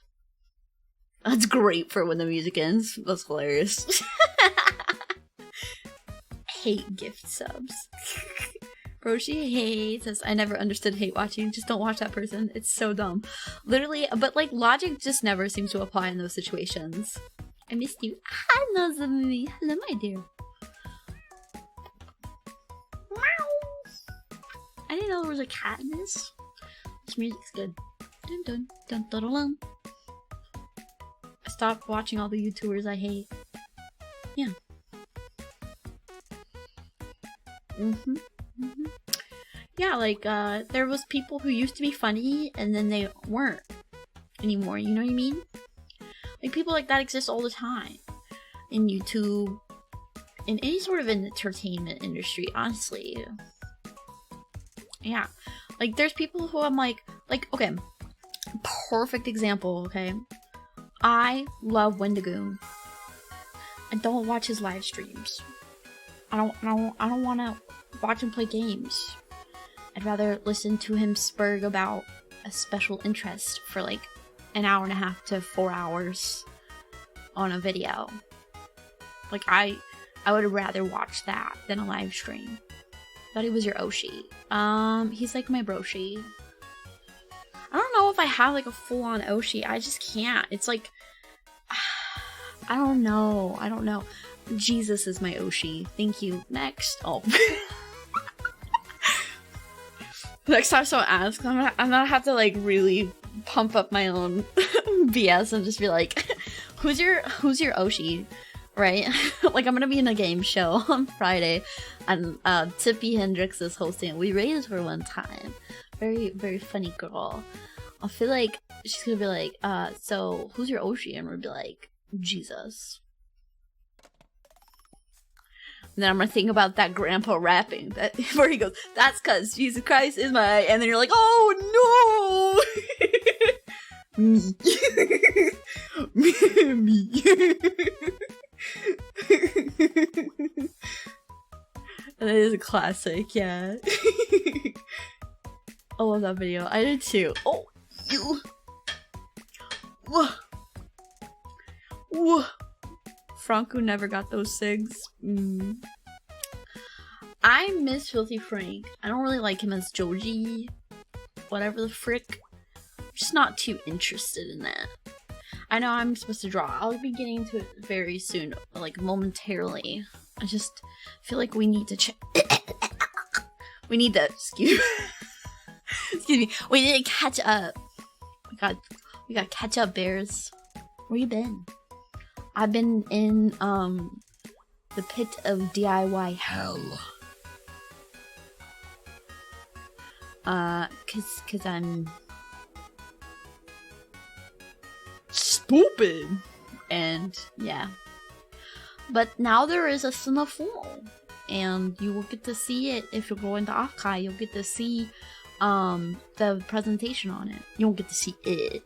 That's great for when the music ends. That's hilarious. Hate gift subs. Roshi hates us. I never understood hate watching. Just don't watch that person. It's so dumb. Literally, but like logic just never seems to apply in those situations. I missed you. Hello, Zamumi. Hello, my dear. I didn't know there was a cat in this. This music's good. Dun dun dun dun dun dun. I stopped watching all the YouTubers I hate. Yeah. Yeah, like there was people who used to be funny and then they weren't anymore. You know what I mean? Like people like that exist all the time in YouTube, in any sort of entertainment industry. Honestly. Yeah, like there's people who I'm like, okay, perfect example, okay? I love Wendigoon. I don't watch his live streams. I don't want to watch him play games. I'd rather listen to him spurg about a special interest for like an hour and a half to 4 hours on a video. Like I would rather watch that than a live stream. Thought he was your Oshi. He's like my broshi. I don't know if I have like a full-on Oshi. I just can't. It's like, I don't know. Jesus is my Oshi. Thank you. Next. Oh. Next time someone asks, I'm gonna have to like really pump up my own BS and just be like, who's your Oshi? Right? Like I'm gonna be in a game show on Friday and Tippy Hendrix is hosting. We raised her one time. Very, very funny girl. I feel like she's gonna be like, so who's your Oshi? And we'll be like, Jesus. And then I'm gonna think about that grandpa rapping that where he goes, that's cause Jesus Christ is my, and then you're like, oh no. Me. Me. That is a classic, yeah. I love that video. I did too. Oh, you. Whoa. Whoa. Franco never got those cigs. I miss Filthy Frank. I don't really like him as Joji. Whatever the frick. I'm just not too interested in that. I know I'm supposed to draw. I'll be getting to it very soon, like momentarily. I just feel like we need to check. We need to, excuse me. We need to catch up. We got catch up, bears. Where you been? I've been in The pit of DIY hell. Cause I'm stupid. And yeah. But now there is a Cinefool, and you will get to see it if you go into Akai. You'll get to see the presentation on it. You won't get to see it.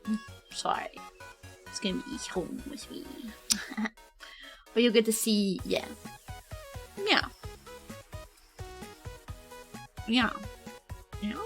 Sorry. It's gonna be home with me. But you'll get to see, yeah. Yeah. Yeah. Yeah.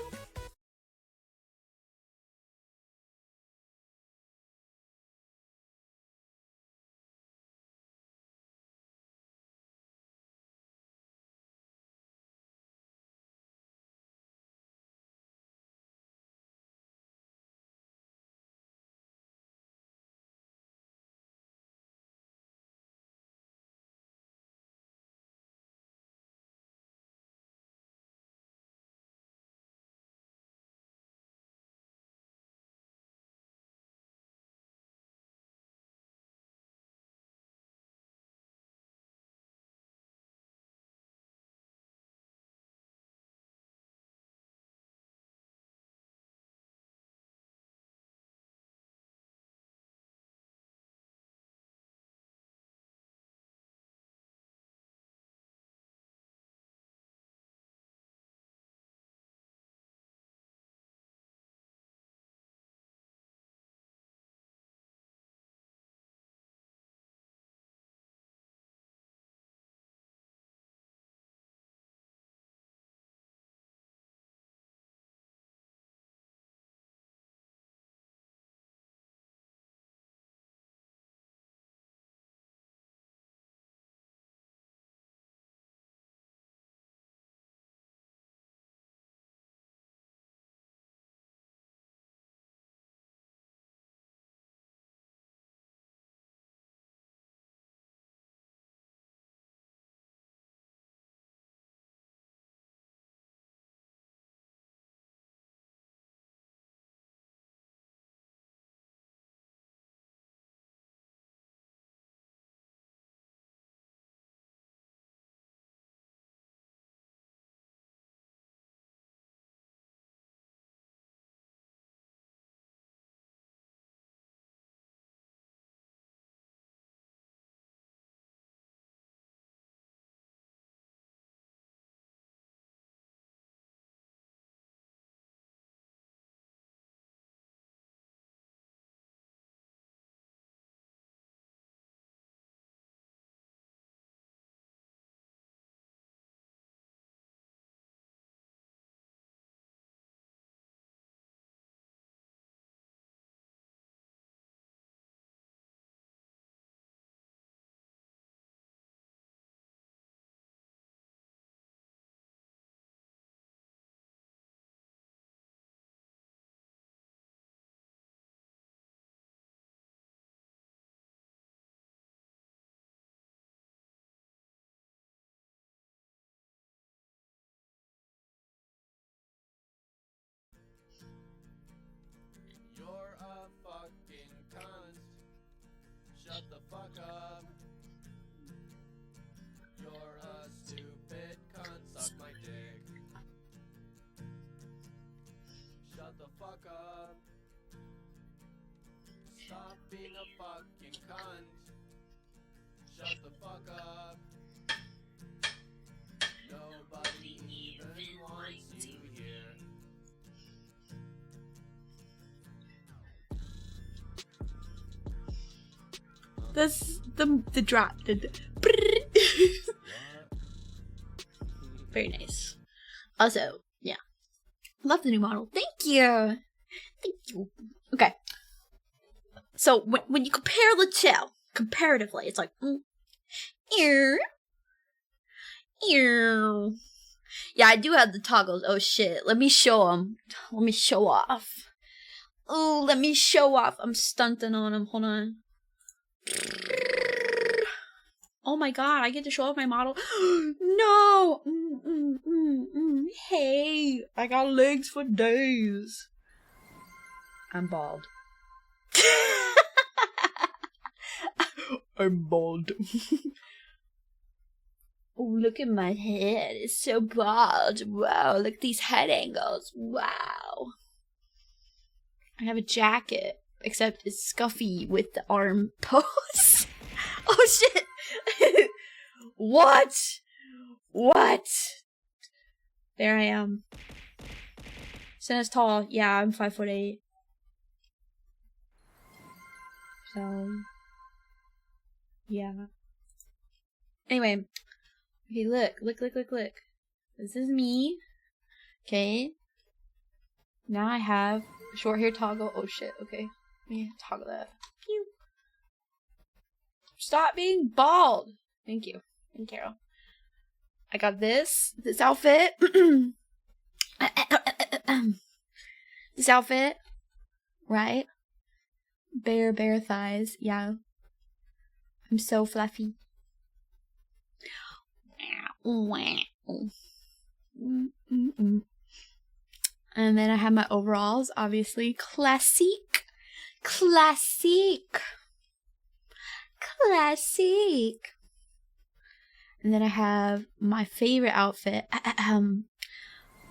You're a fucking cunt. Shut the fuck up. You're a stupid cunt. Suck my dick. Shut the fuck up. Stop being a fucking cunt. Shut the fuck up. Nobody even wants you here. That's the drop. Very nice. Also, yeah. Love the new model. Thank you. Thank you. Okay. So when you compare the two, comparatively, it's like, ew. Yeah, I do have the toggles. Oh shit. Let me show them. Let me show off. Oh, let me show off. I'm stunting on them. Hold on. Oh my god, I get to show off my model. No! Hey, I got legs for days. I'm bald. I'm bald. Oh, look at my head. It's so bald. Wow, look at these head angles. Wow. I have a jacket, except it's scuffy with the arm posts. Oh shit! What? What? There I am. Senna's tall. Yeah, I'm 5'8". So, yeah. Anyway. Okay, look. This is me. Okay. Now I have short hair toggle. Oh shit, okay. Let me toggle that. Pew. Stop being bald. Thank you. Thank you. I got this outfit. This outfit. Right? Bare thighs. Yeah. I'm so fluffy. And then I have my overalls, obviously. Classic. And then I have my favorite outfit.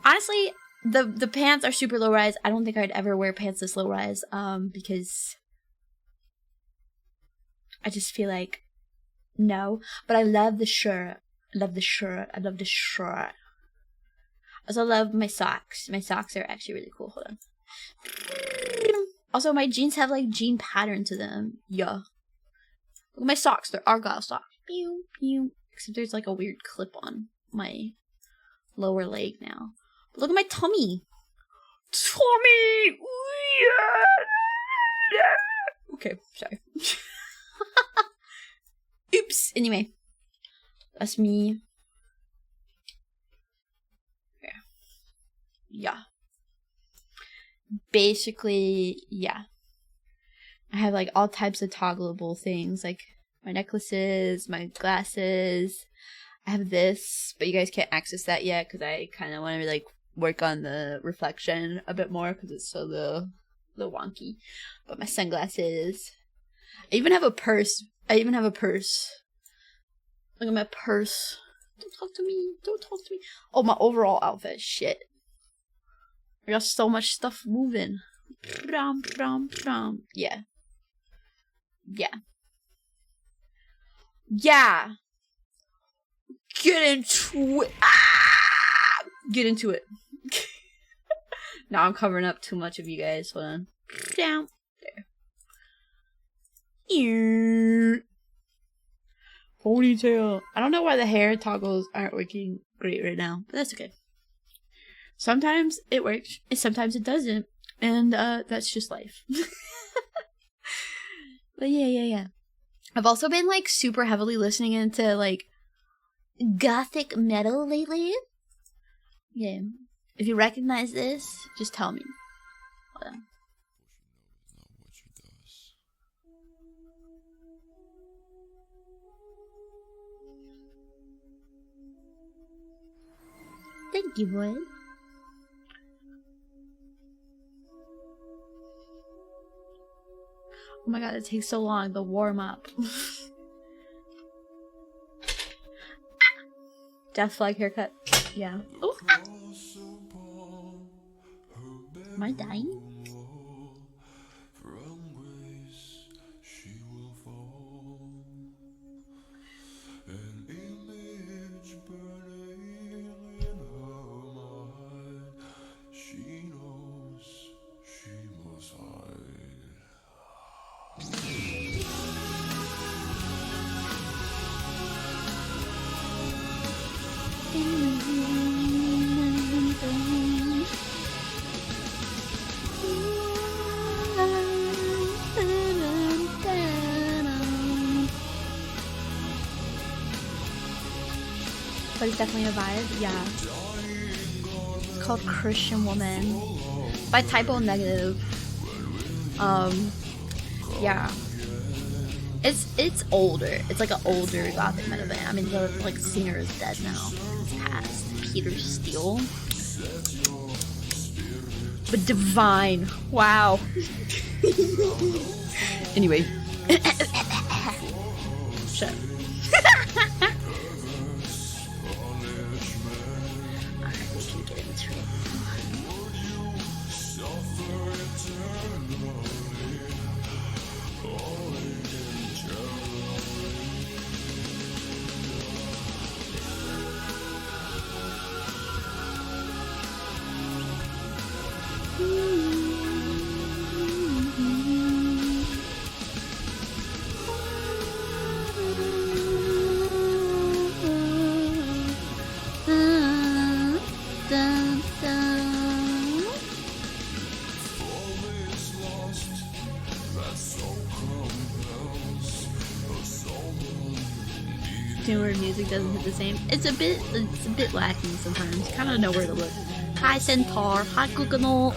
Honestly, the pants are super low rise. I don't think I'd ever wear pants this low rise, because I just feel like no. But I love the shirt. I love the shirt. I also love my socks. My socks are actually really cool. Hold on. Also, my jeans have like jean pattern to them. Yeah. Look at my socks. They're Argyle socks. Pew, pew. Except there's like a weird clip on my lower leg now. But look at my tummy. Tummy! Okay, sorry. Oops. Anyway. That's me. Yeah. Basically, yeah. I have like all types of toggleable things, like my necklaces, my glasses. I have this, but you guys can't access that yet because I kind of want to like work on the reflection a bit more because it's so little wonky. But my sunglasses. I even have a purse. Look at my purse. Don't talk to me. Oh, my overall outfit. Shit. I got so much stuff moving. Yeah. Get into it. Ah! Get into it. Now I'm covering up too much of you guys. Hold on. Down. There. Ponytail. I don't know why the hair toggles aren't working great right now, but that's okay. Sometimes it works, and sometimes it doesn't, and that's just life. But yeah. I've also been like super heavily listening into like gothic metal lately. Yeah. If you recognize this, just tell me. Hold on. Thank you, boy. Oh my god, it takes so long to warm up. Death flag haircut. Yeah. Ooh. Am I dying? But it's definitely a vibe, yeah. It's called Christian Woman by Typo Negative. Yeah. It's older. It's like an older gothic metal band. I mean, the like singer is dead now. It's past. Peter Steele. But divine. Wow. Anyway. Shut up. Where music doesn't hit the same. It's a bit lacking sometimes. Kind of know where to look. Hi Centaur. Hi Kukano.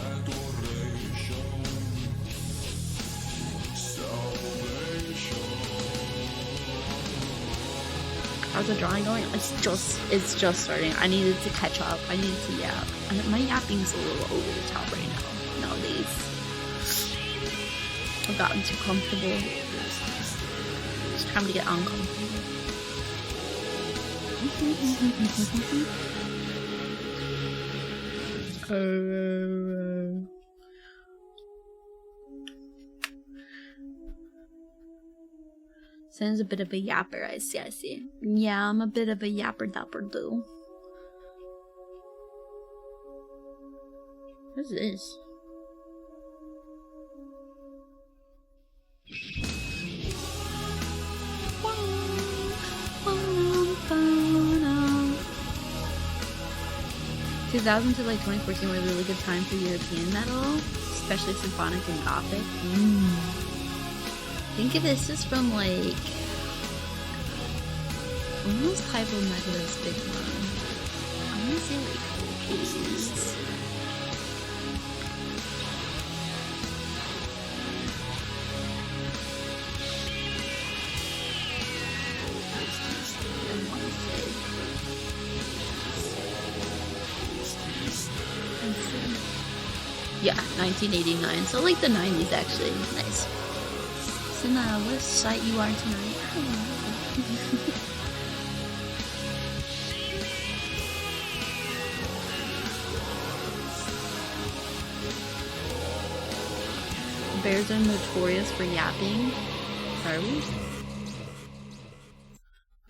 How's the drawing going? It's just starting. I needed to catch up. I needed to yap. My yapping's a little over the top right now. Nowadays, I've gotten too comfortable. It's time to get uncomfortable. Sam's a bit of a yapper, I see. Yeah, I'm a bit of a yapper dapper do. What is this? (2000 to like 2014 were a really good time for European metal, especially symphonic and gothic. Think of this as from like almost type of mechanistic one. I'm gonna say like 80s. Yeah, 1989. So like the 90s actually. Nice. So now, what site you are tonight? I don't know. Bears are notorious for yapping. Are we?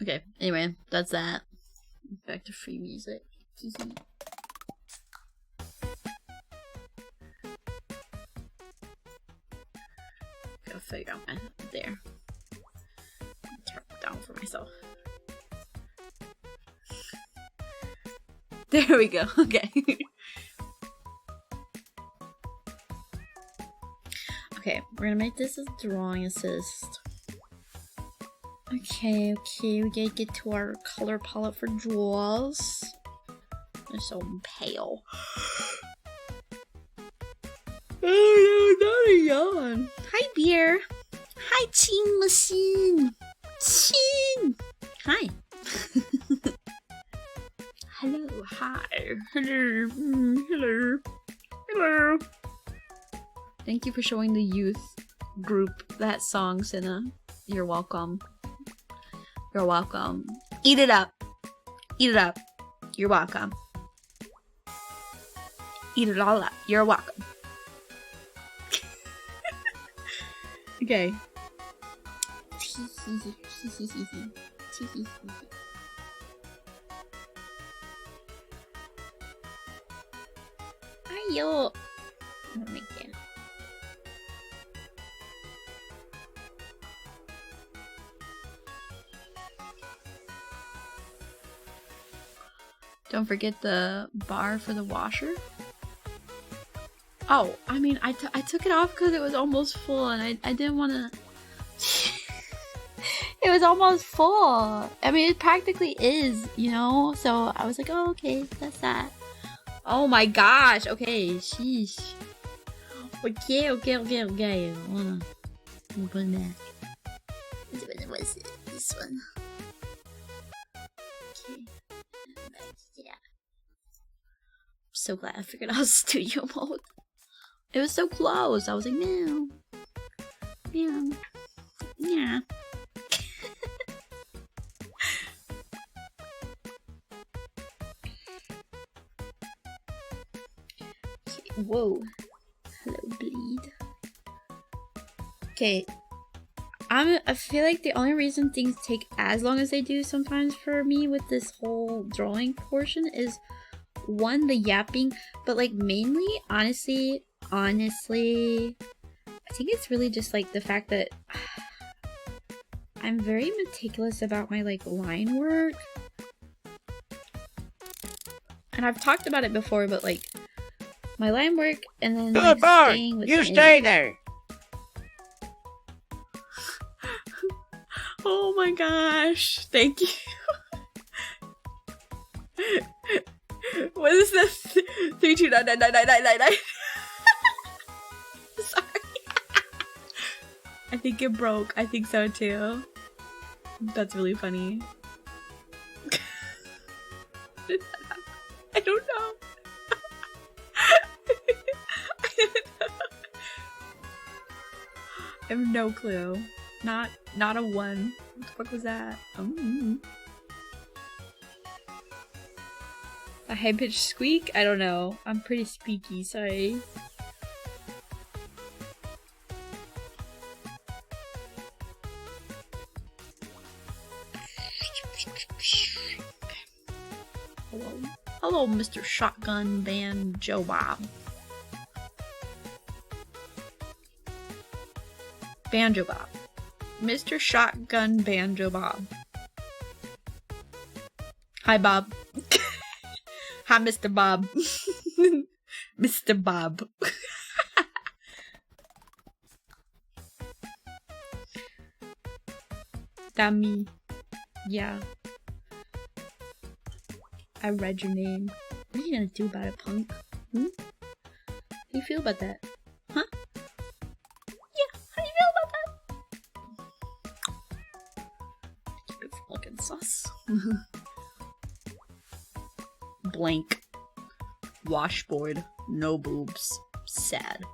Okay, anyway, that's that. Back to free music. Gotta figure out my there. Turn it down for myself. There we go. Okay. Okay, we're gonna make this a drawing assist. Okay, we gotta get to our color palette for draws. They're so pale. Oh no, not a yawn. Hi, beer. Hi, Ching Machine. Ching. Hi. Hello. Hi. Hello. Hello. Hello. Thank you for showing the youth group that song, Cinna. You're welcome. You're welcome. Eat it up. Eat it up. You're welcome. Eat it all up. You're welcome. Okay. Ayo. Don't forget the bar for the washer. Oh, I mean, I took it off because it was almost full, and I didn't want to. It was almost full. I mean, it practically is, you know. So I was like, oh, okay, that's that. Oh my gosh. Okay, sheesh. Okay. I wanna put it back. What is it? This one. Okay. Yeah. I'm so glad I figured out studio mode. It was so close. I was like, no. Yeah. Yeah. Okay. Whoa. Hello, bleed. Okay. I feel like the only reason things take as long as they do sometimes for me with this whole drawing portion is one, the yapping, but like mainly, honestly, I think it's really just like the fact that I'm very meticulous about my like line work. And I've talked about it before, but like my line work and then like, staying with you stay there. Oh my gosh. Thank you. What is this? 329999999. Sorry. I think it broke. I think so too. That's really funny. I don't know. I have no clue. Not a one. What the fuck was that? A high-pitched squeak? I don't know. I'm pretty squeaky, sorry. Hello, Mr. Shotgun Banjo Bob. Banjo Bob. Mr. Shotgun Banjo Bob. Hi, Bob. Hi, Mr. Bob. Mr. Bob. That me. Yeah. I read your name. What are you gonna do about it, punk? Hmm? How do you feel about that? Huh? Yeah, how do you feel about that? Keep it fucking sus. Blank. Washboard. No boobs. Sad.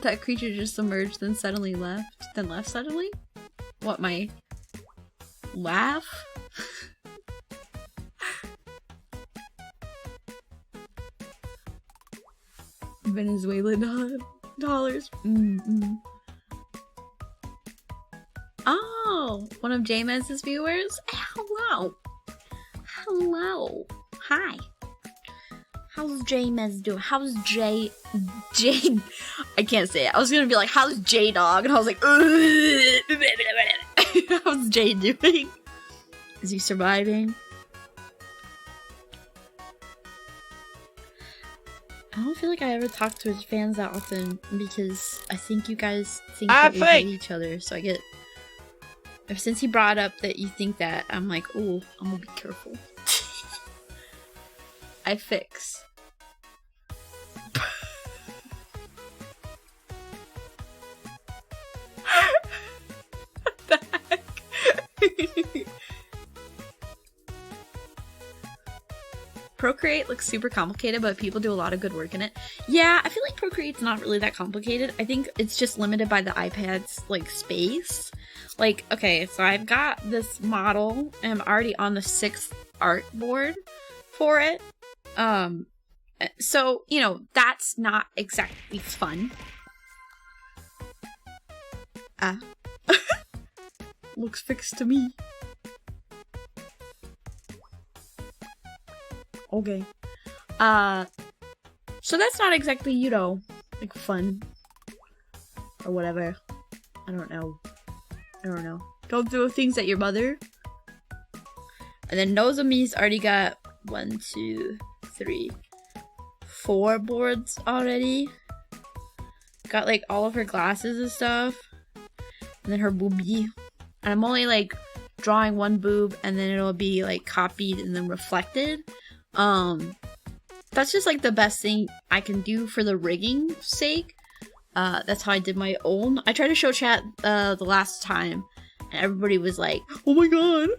That creature just emerged, then suddenly left. Then left suddenly? What, my... laugh? Venezuelan dollars. Oh, one of James's viewers? Hello. Hello. Hi. How's James doing? How's Jay? I can't say it. I was gonna be like, how's J Dog? And I was like, how's Jay doing? Is he surviving? I don't feel like I ever talk to his fans that often because I think you guys think that we hate each other. So I get... Ever since he brought up that you think that, I'm like, oh, I'm gonna be careful. I fix. What the heck? Procreate looks super complicated, but people do a lot of good work in it. Yeah, I feel like Procreate's not really that complicated. I think it's just limited by the iPad's, like, space. Like, okay, so I've got this model, and I'm already on the 6th artboard for it. So, you know, that's not exactly fun. Looks fixed to me. Okay. So that's not exactly, you know, like fun. Or whatever. I don't know. Don't throw things at your mother. And then Nozomi's already got 1, 2, 3, 4 boards already. Got like all of her glasses and stuff. And then her boobie. And I'm only like drawing one boob and then it'll be like copied and then reflected. That's just like the best thing I can do for the rigging sake. That's how I did my own. I tried to show chat the last time and everybody was like, oh my god,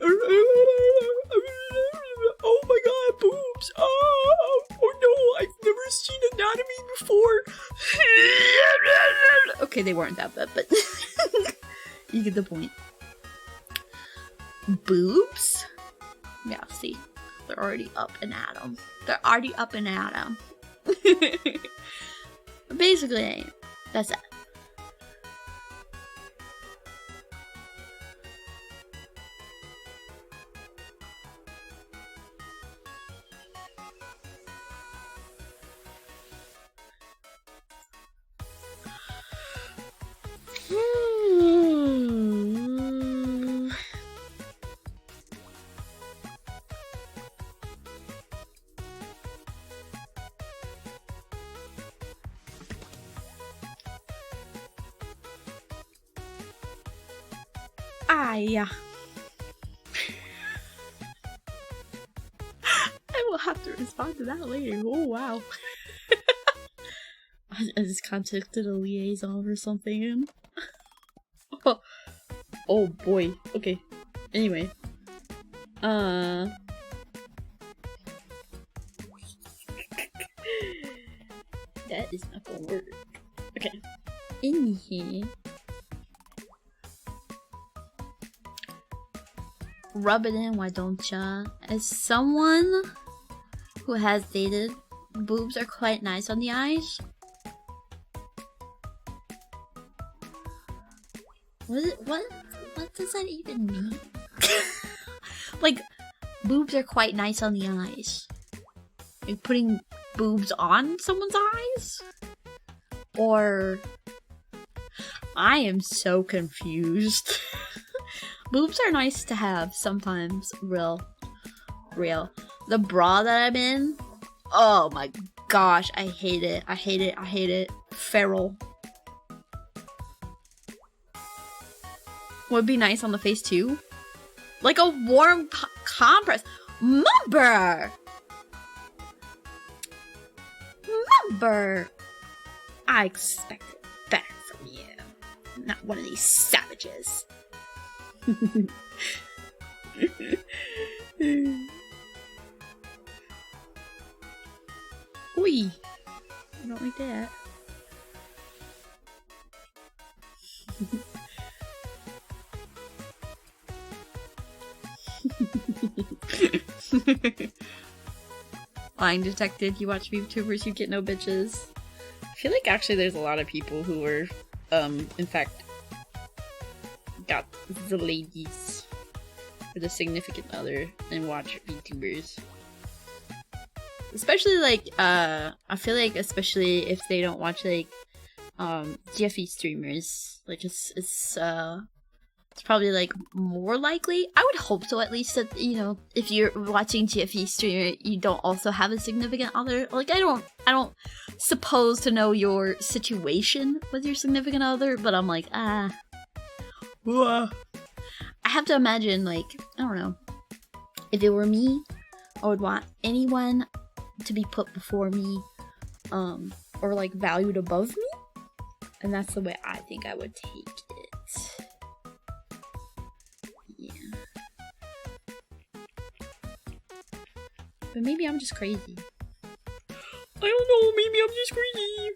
oh my god, boobs, oh no, I've never seen anatomy before. Okay, they weren't that bad, but you get the point. Boobs? Yeah, see, they're already up and at 'em. Basically, that's it. I will have to respond to that later. Oh wow. I just contacted a liaison or something. Oh boy. Okay. Anyway. That is not gonna work. Okay. In here. Rub it in, why don't ya? As someone who has dated, boobs are quite nice on the eyes. What does that even mean? Like, boobs are quite nice on the eyes. Like putting boobs on someone's eyes? Or I am so confused. Boobs are nice to have sometimes. Real. The bra that I'm in, oh my gosh, I hate it. Feral. Would be nice on the face too. Like a warm compress. Mumber! I expected better from you. Not one of these savages. Oi! I don't like that. Lying detected, you watch VTubers, you get no bitches. I feel like actually there's a lot of people who are, in fact, got the ladies or the significant other and watch VTubers. Especially like, I feel like especially if they don't watch like, GFE streamers, like it's probably like more likely. I would hope so, at least, that, you know, if you're watching GFE streamer, you don't also have a significant other. Like I don't suppose to know your situation with your significant other, but I'm like, I have to imagine, like, I don't know. If it were me, I would want anyone to be put before me, or like valued above me, and that's the way I think I would take it. Yeah. But maybe I'm just crazy. I don't know, maybe I'm just crazy.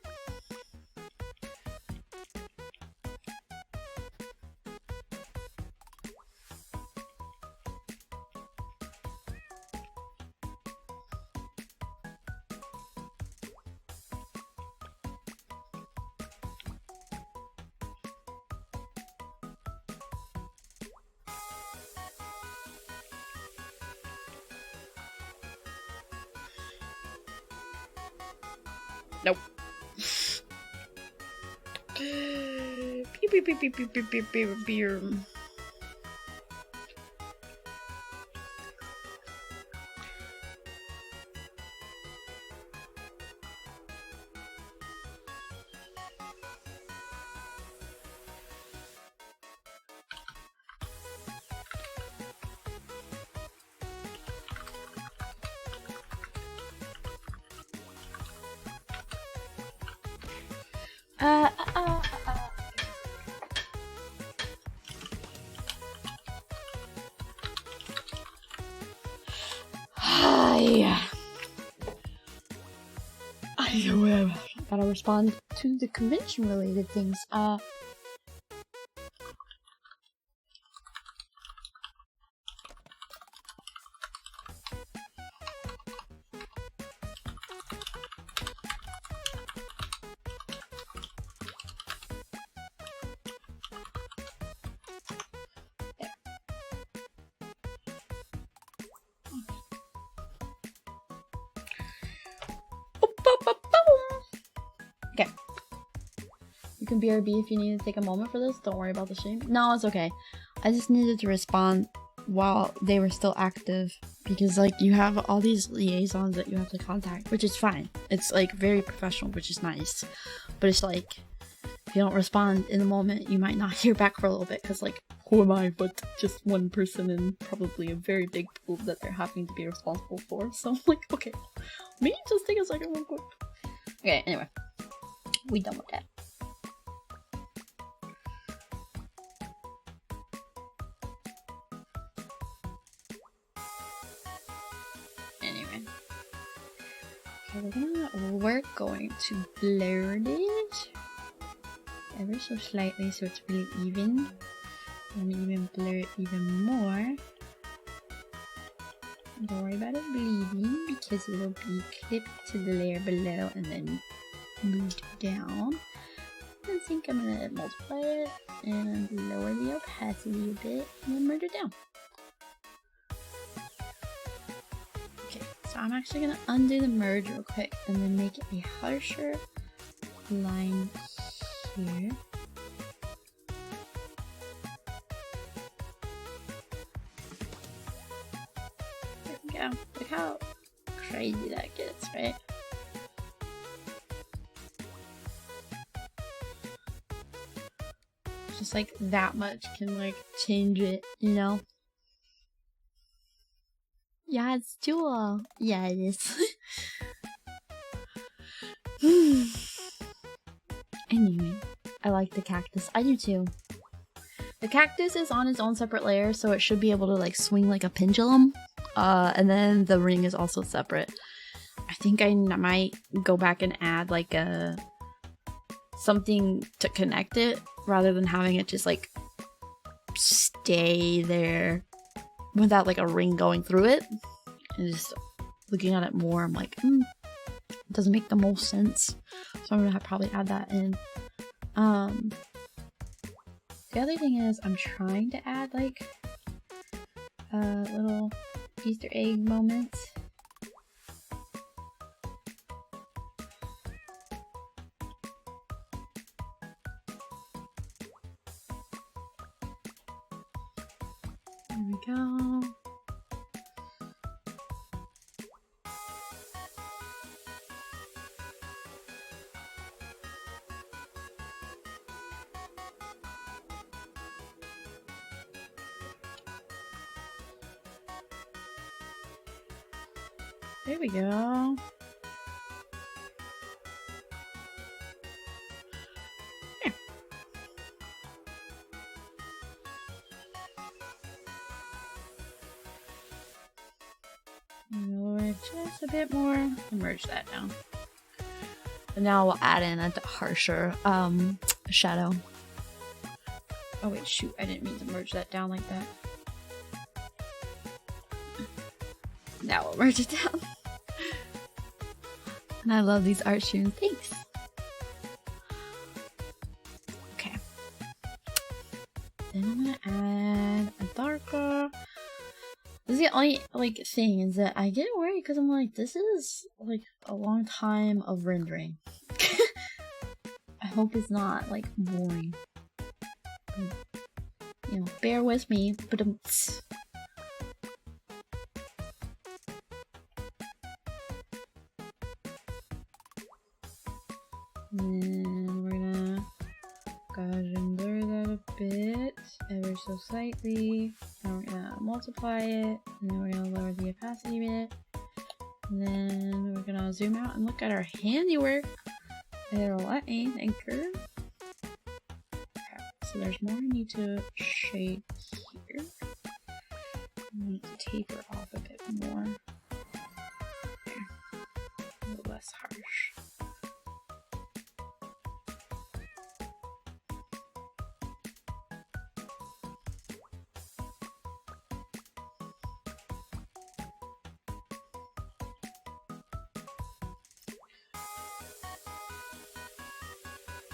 Nope. I gotta respond to the convention related things. Okay. You can BRB if you need to take a moment for this. Don't worry about the stream. No, it's okay. I just needed to respond while they were still active, because like you have all these liaisons that you have to contact, which is fine. It's like very professional, which is nice. But it's like, if you don't respond in the moment, you might not hear back for a little bit, because like who am I but just one person in probably a very big pool that they're having to be responsible for. So I'm like, okay, maybe just take a second real quick. Okay, anyway, we done with that. Anyway, so we're going to blur it ever so slightly so it's really even. And even blur it even more. Don't worry about it bleeding because it'll be clipped to the layer below and then moved down. I think I'm gonna multiply it and lower the opacity a bit and then merge it down. Okay, so I'm actually gonna undo the merge real quick and then make it a harsher line here. There we go. Look how crazy that gets, right? Just like that much can like change it, you know? Yeah, it's Jewel. Yeah, it is. Anyway, I like the cactus. I do too. The cactus is on its own separate layer, so it should be able to like swing like a pendulum. And then the ring is also separate. I think I might go back and add like a something to connect it rather than having it just like stay there without like a ring going through it. And just looking at it more, I'm like, it doesn't make the most sense. So I'm gonna probably add that in. The other thing is I'm trying to add like little Easter egg moments. There we go. There we go. There. Lower it just a bit more and merge that down. And now we'll add in a harsher shadow. Oh wait, shoot, I didn't mean to merge that down like that. Now we'll merge it down. And I love these art streams. Thanks. Okay. Then I'm gonna add a darker. This is the only like thing is that I get worried because I'm like, this is like a long time of rendering. I hope it's not like boring. But, you know, bear with me. But and then we're gonna go ahead and blur that a bit, ever so slightly. Now we're gonna multiply it, and then we're gonna lower the opacity a bit. And then we're gonna zoom out and look at our handiwork. It'll let me anchor. Okay, so there's more I need to shape here. I need to taper off a bit more. Okay, a little less harsh.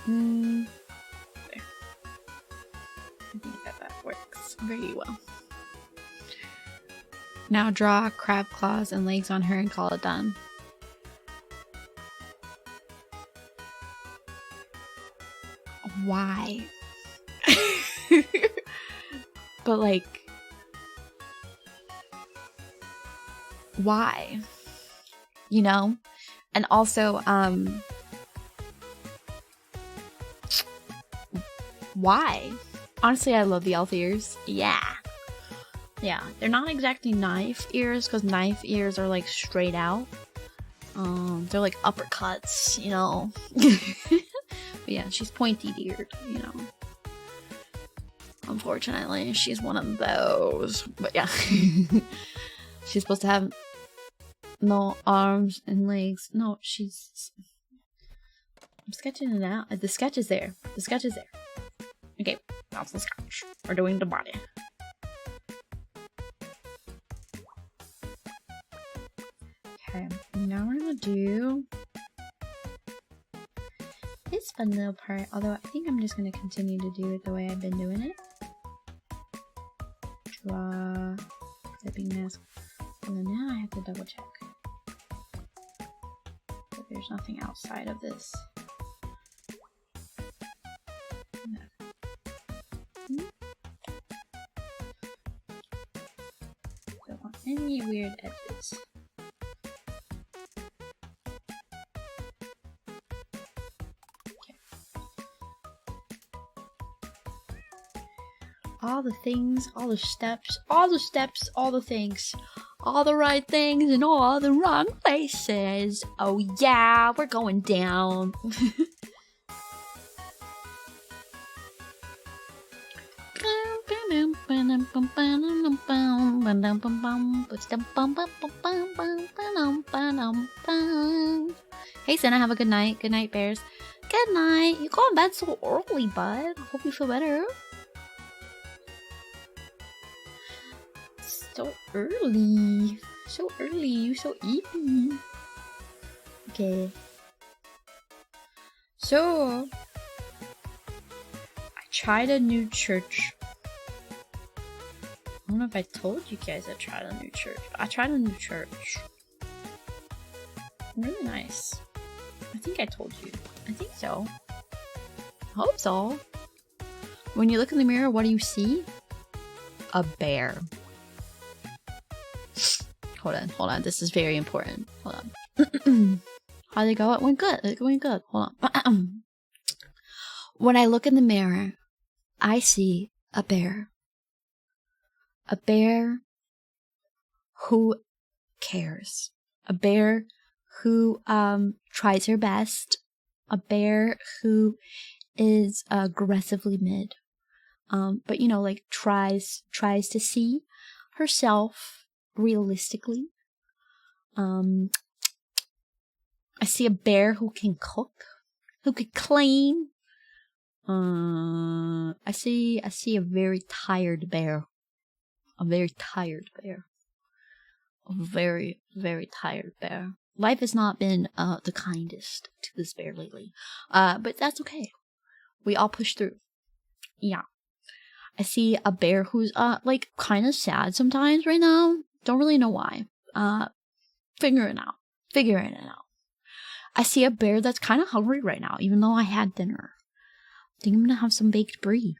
There. I think that works very well. Now draw crab claws and legs on her and call it done. Why? But like, why? You know? And also, why? Honestly, I love the elf ears. Yeah. Yeah, they're not exactly knife ears, because knife ears are like straight out. They're like uppercuts, you know. But yeah, she's pointy-eared, you know. Unfortunately, she's one of those. But yeah. She's supposed to have no arms and legs. No, she's... I'm sketching it out. The sketch is there. The sketch is there. Okay, that's the sketch. We're doing the body. Okay, now we're gonna do this fun little part, although I think I'm just gonna continue to do it the way I've been doing it. Draw typing mask. And then now I have to double check that there's nothing outside of this. No. Don't want any weird edges. All the things, all the steps, all the steps, all the things. All the right things in all the wrong places. Oh yeah, we're going down. Hey Senna, have a good night. Good night, bears. Good night. You go to bed so early, bud. Hope you feel better. So early. So early. You so early. Okay. So, I tried a new church. I don't know if I told you guys I tried a new church. I tried a new church. Really nice. I think I told you. I think so. I hope so. When you look in the mirror, what do you see? A bear. Hold on. This is very important. Hold on. How'd it go? It went good. It went good. Hold on. When I look in the mirror, I see a bear. A bear who cares. A bear who tries her best. A bear who is aggressively mid. But you know, like tries to see herself realistically. I see a bear who can cook, who can clean. I see a very tired bear. A very tired bear. A very, very tired bear. Life has not been the kindest to this bear lately. But that's okay. We all push through. Yeah. I see a bear who's like kind of sad sometimes right now. Don't really know why. Figuring it out. I see a bear that's kind of hungry right now, even though I had dinner. I think I'm gonna have some baked brie.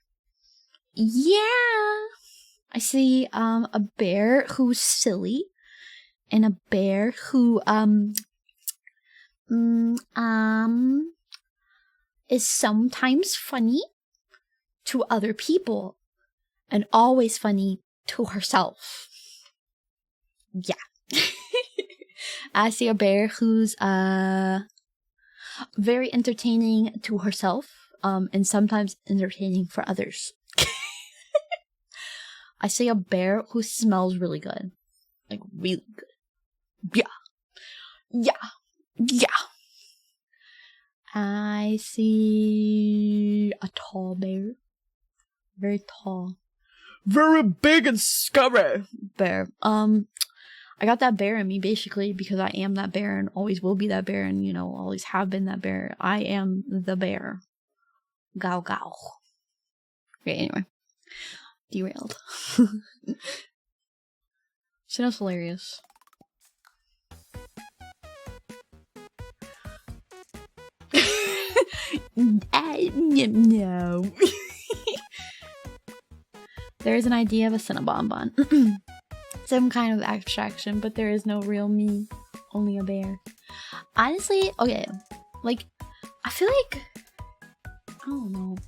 Yeah. I see a bear who's silly, and a bear who is sometimes funny to other people, and always funny to herself. Yeah. I see a bear who's very entertaining to herself, and sometimes entertaining for others. I see a bear who smells really good. Like, really good. Yeah. I see a tall bear. Very tall. Very big and scary bear. I got that bear in me basically because I am that bear and always will be that bear and, you know, always have been that bear. I am the bear. Gow gow. Okay, anyway. Derailed. Sounds hilarious. No. There is an idea of a Cinnabon bun. Some kind of abstraction, but there is no real me. Only a bear. Honestly, okay. Like, I feel like... I don't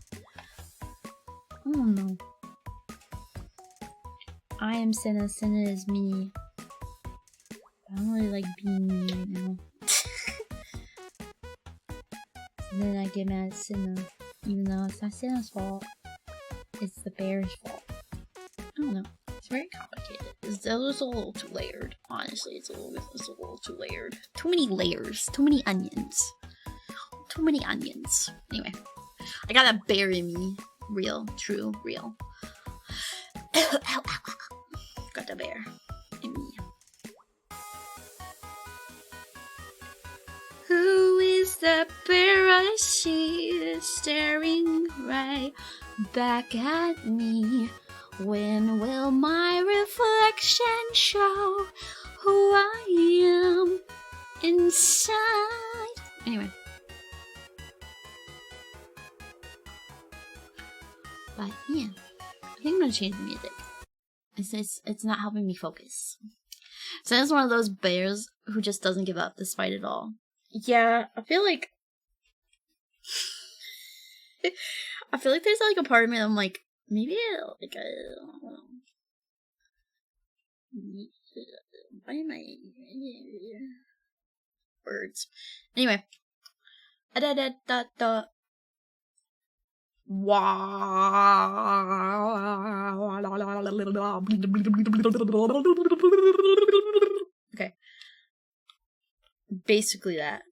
know. I am Senna, Senna is me. I don't really like being me right now. And then I get mad at Senna, even though it's not Senna's fault. It's the bear's fault. I don't know. It's very complicated. It's a little too layered. Honestly, it's a little too layered. Too many layers. Too many onions. Too many onions. Anyway, I got that bear in me. Real, true, real. Ow, ow, ow. Got the bear in me. Who is the bear I see staring right back at me? When will my reflection show who I am inside? Anyway. But yeah, I think I'm gonna change the music. It's not helping me focus. So it's one of those bears who just doesn't give up despite it all. Yeah, I feel like there's like a part of me that I'm like, maybe like I don't know. Why am I words? Anyway. Okay. Basically that.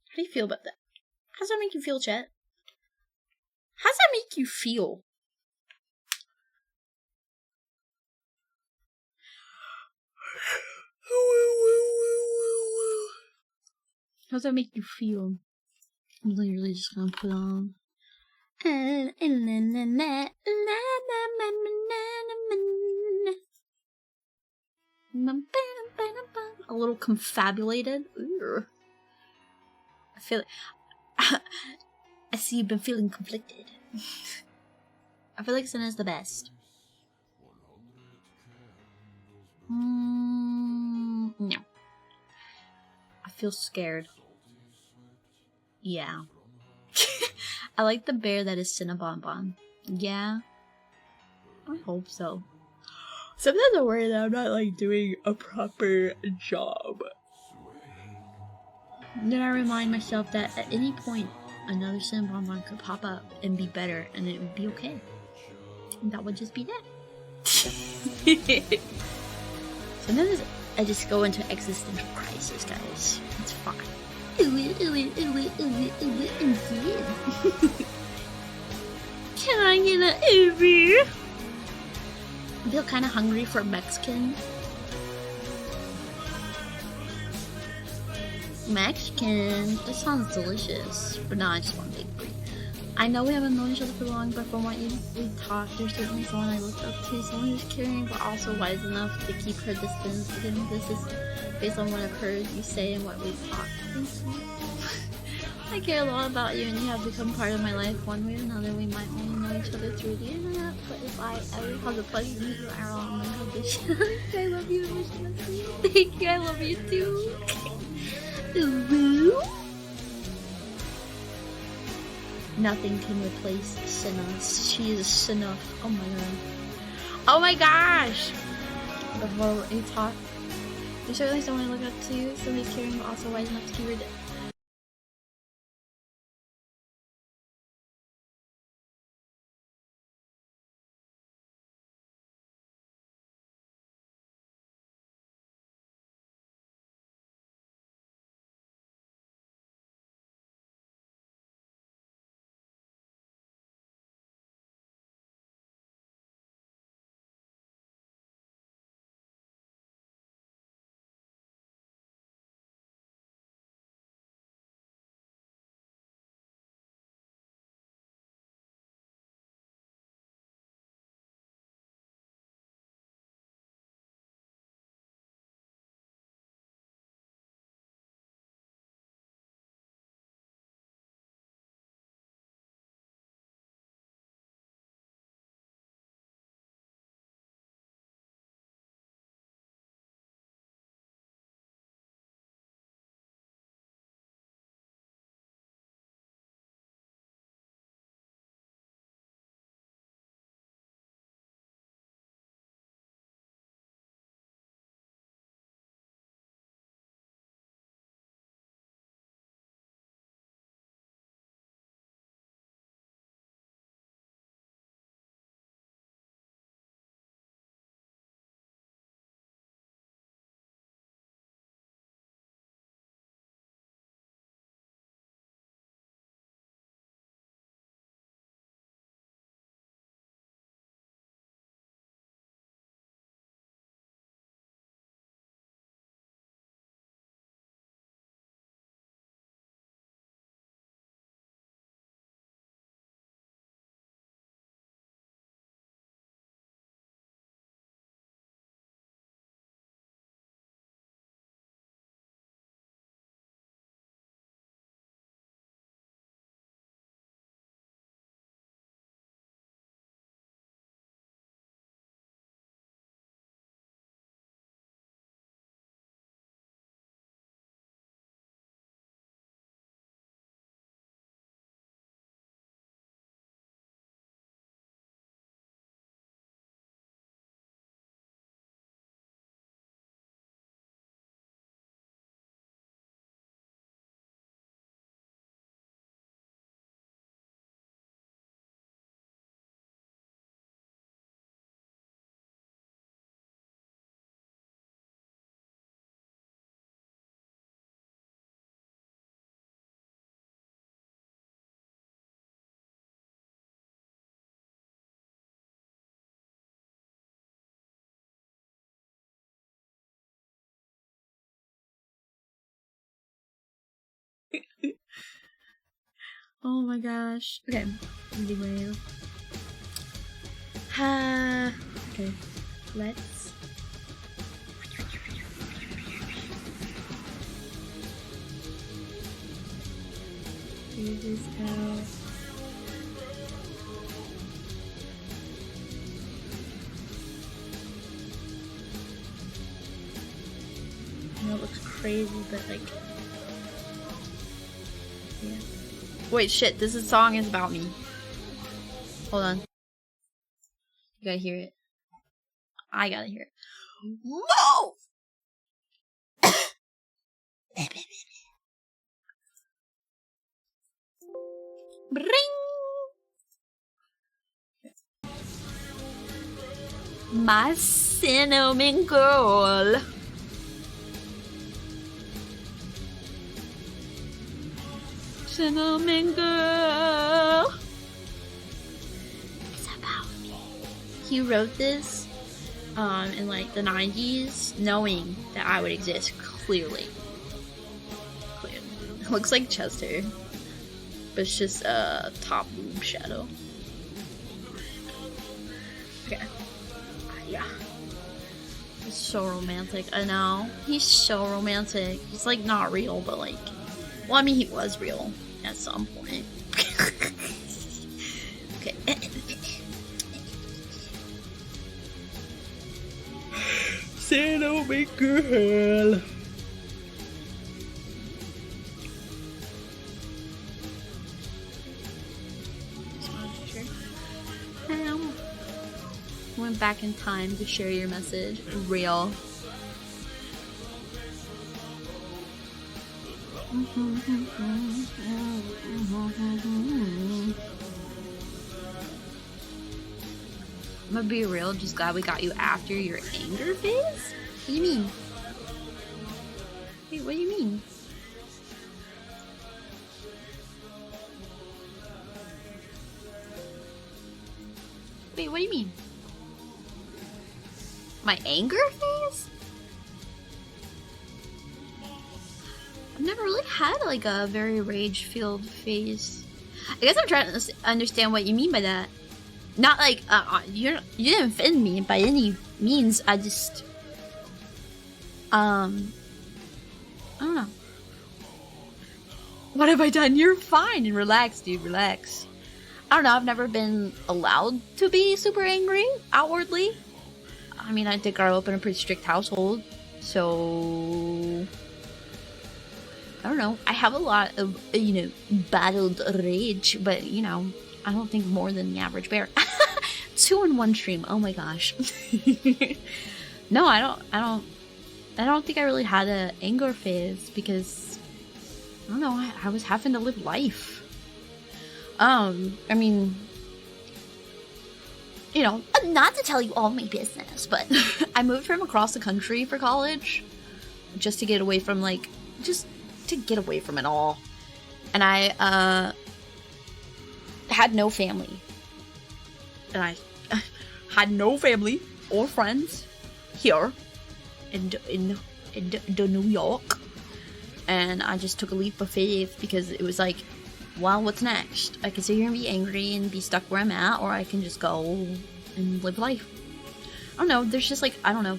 How do you feel about that? How does that make you feel, Chet? How does that make you feel? How does that make you feel? I'm literally just gonna put on a little confabulated. Ooh. I feel like I see you've been feeling conflicted. I feel like Senna's the best. No. I feel scared. Yeah. I like the bear that is Cinnabon. Yeah. I hope so. Sometimes I worry that I'm not like doing a proper job. And then I remind myself that at any point another Cinnabon could pop up and be better, and it would be okay. And that would just be that. Sometimes I just go into existential crisis, guys. It's fine. Can I get an Uber? I feel kind of hungry for Mexican. That sounds delicious. But no, I just want bakery. I know we haven't known each other for long, but from what we talked, you're certainly someone I looked up to. Someone who's caring, but also wise enough to keep her distance. Again, this is based on what I've heard you say and what we've talked. I care a lot about you, and you have become part of my life one way or another. We might only know each other through the internet, but if I ever have the pleasure to meet you, I will have this. I love you, thank you. I love you too. Ooh. Nothing can replace Senna. She is Senna. Oh my god. Oh my gosh! Before we talk, you're certainly someone I look up to, somebody caring but also wise enough to keep her Oh my gosh. Okay. Anyway. Okay. Let's. Figure this out. I know it looks crazy, but like. Yeah. Wait, shit, this song is about me. Hold on. You gotta hear it. I gotta hear it. No! Bring! My cinnamon girl. Cinnamon girl. It's about me. He wrote this in like the 90s, knowing that I would exist, clearly. It looks like Chester, but it's just a top boob shadow. Okay. Yeah. He's so romantic. I know. He's so romantic. He's like not real, but like, well, I mean, he was real at some point. Okay. Cinnamon girl. Went back in time to share your message. Real. I'm gonna be real, just glad we got you after your anger phase? What do you mean? Wait, what do you mean? Wait, what do you mean? My anger phase? I've never really had like a very rage-filled phase. I guess I'm trying to understand what you mean by that. Not like you didn't offend me by any means. I just I don't know. What have I done? You're fine and relax, dude. Relax. I don't know. I've never been allowed to be super angry outwardly. I mean, I did grow up in a pretty strict household, so I don't know. I have a lot of, battled rage, but, I don't think more than the average bear. 2 in 1 stream. Oh my gosh. No, I don't think I really had an anger phase because, I don't know, I was having to live life. I mean, not to tell you all my business, but I moved from across the country for college just to get away from, just to get away from it all. And I, had no family. And I had no family or friends here in New York. And I just took a leap of faith because it was like, well, what's next? I can sit here and be angry and be stuck where I'm at, or I can just go and live life. I don't know, there's just I don't know.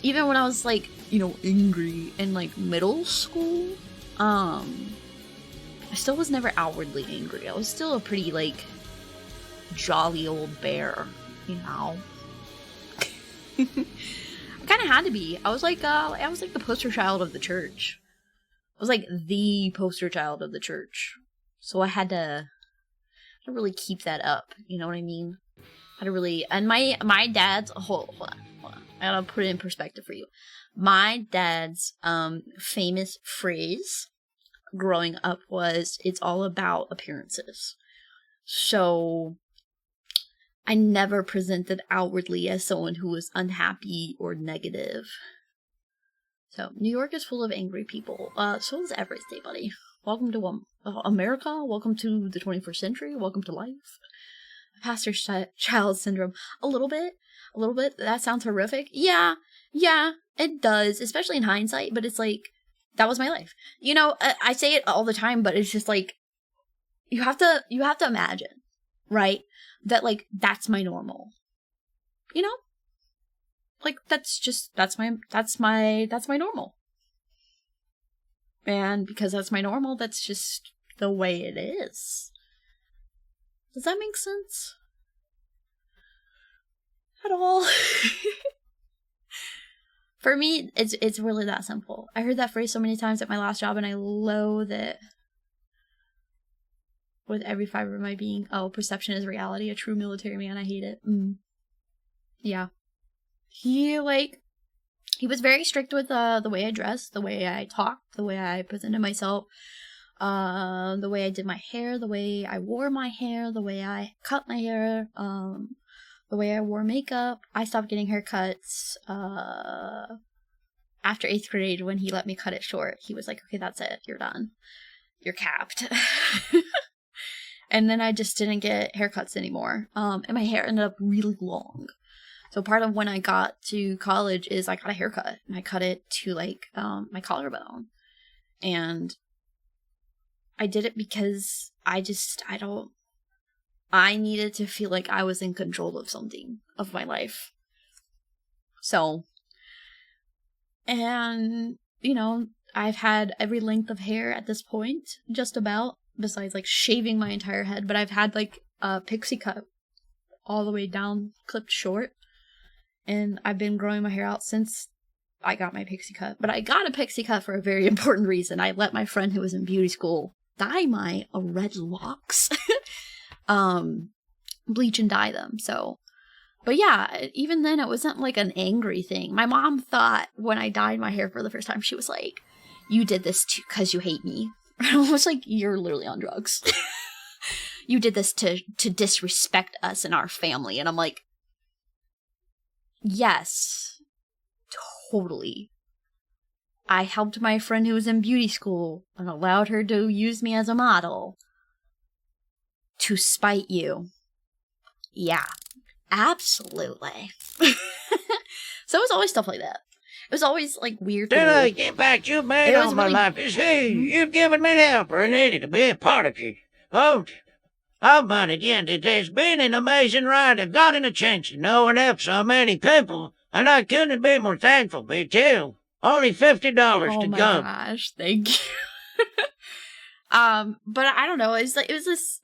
Even when I was angry in middle school, I still was never outwardly angry. I was still a pretty jolly old bear, I kind of had to be. I was the poster child of the church. I was the poster child of the church. So I had to really keep that up. You know what I mean? I had to really, and my dad's, hold on. I gotta put it in perspective for you. My dad's famous phrase growing up was, it's all about appearances. So I never presented outwardly as someone who was unhappy or negative. So, New York is full of angry people. So is every state, buddy. Welcome to America. Welcome to the 21st century. Welcome to life. Pastor's child syndrome. A little bit. That sounds horrific. Yeah, it does. Especially in hindsight. But it's that was my life. You know, I say it all the time, but it's just like, you have to imagine, right? That like, that's my normal, you know? Like, that's my normal. And because that's my normal, that's just the way it is. Does that make sense? At all? For me, it's really that simple. I heard that phrase so many times at my last job, and I loathe it with every fiber of my being. Oh, perception is reality. A true military man. I hate it. Yeah. He was very strict with the way I dressed, the way I talked, the way I presented myself, the way I did my hair, the way I wore my hair, the way I cut my hair, the way I wore makeup. I stopped getting haircuts after 8th grade when he let me cut it short. He was like, okay, that's it. You're done. You're capped. And then I just didn't get haircuts anymore. And my hair ended up really long. So part of when I got to college is I got a haircut. And I cut it to like my collarbone. And I did it because I needed to feel like I was in control of something of my life. So, and, you know, I've had every length of hair at this point, just about, besides like shaving my entire head, but I've had like a pixie cut all the way down, clipped short. And I've been growing my hair out since I got my pixie cut. But I got a pixie cut for a very important reason. I let my friend who was in beauty school dye my red locks. Bleach and dye them. So, but yeah, even then it wasn't like an angry thing. My mom thought when I dyed my hair for the first time, she was like, you did this because you hate me. I was like, you're literally on drugs. You did this to disrespect us and our family. And I'm like, yes, totally. I helped my friend who was in beauty school and allowed her to use me as a model to spite you. Yeah, absolutely. So it was always stuff like that. It was always like weird. Then I get back you made all my life is hey, you've given me the helper and needed to be a part of you. Oh, but again, it has been an amazing ride. I've gotten a chance to know and help so many people, and I couldn't be more thankful, me too. Only $50 to go. Oh my gosh, thank you. But I don't know. It was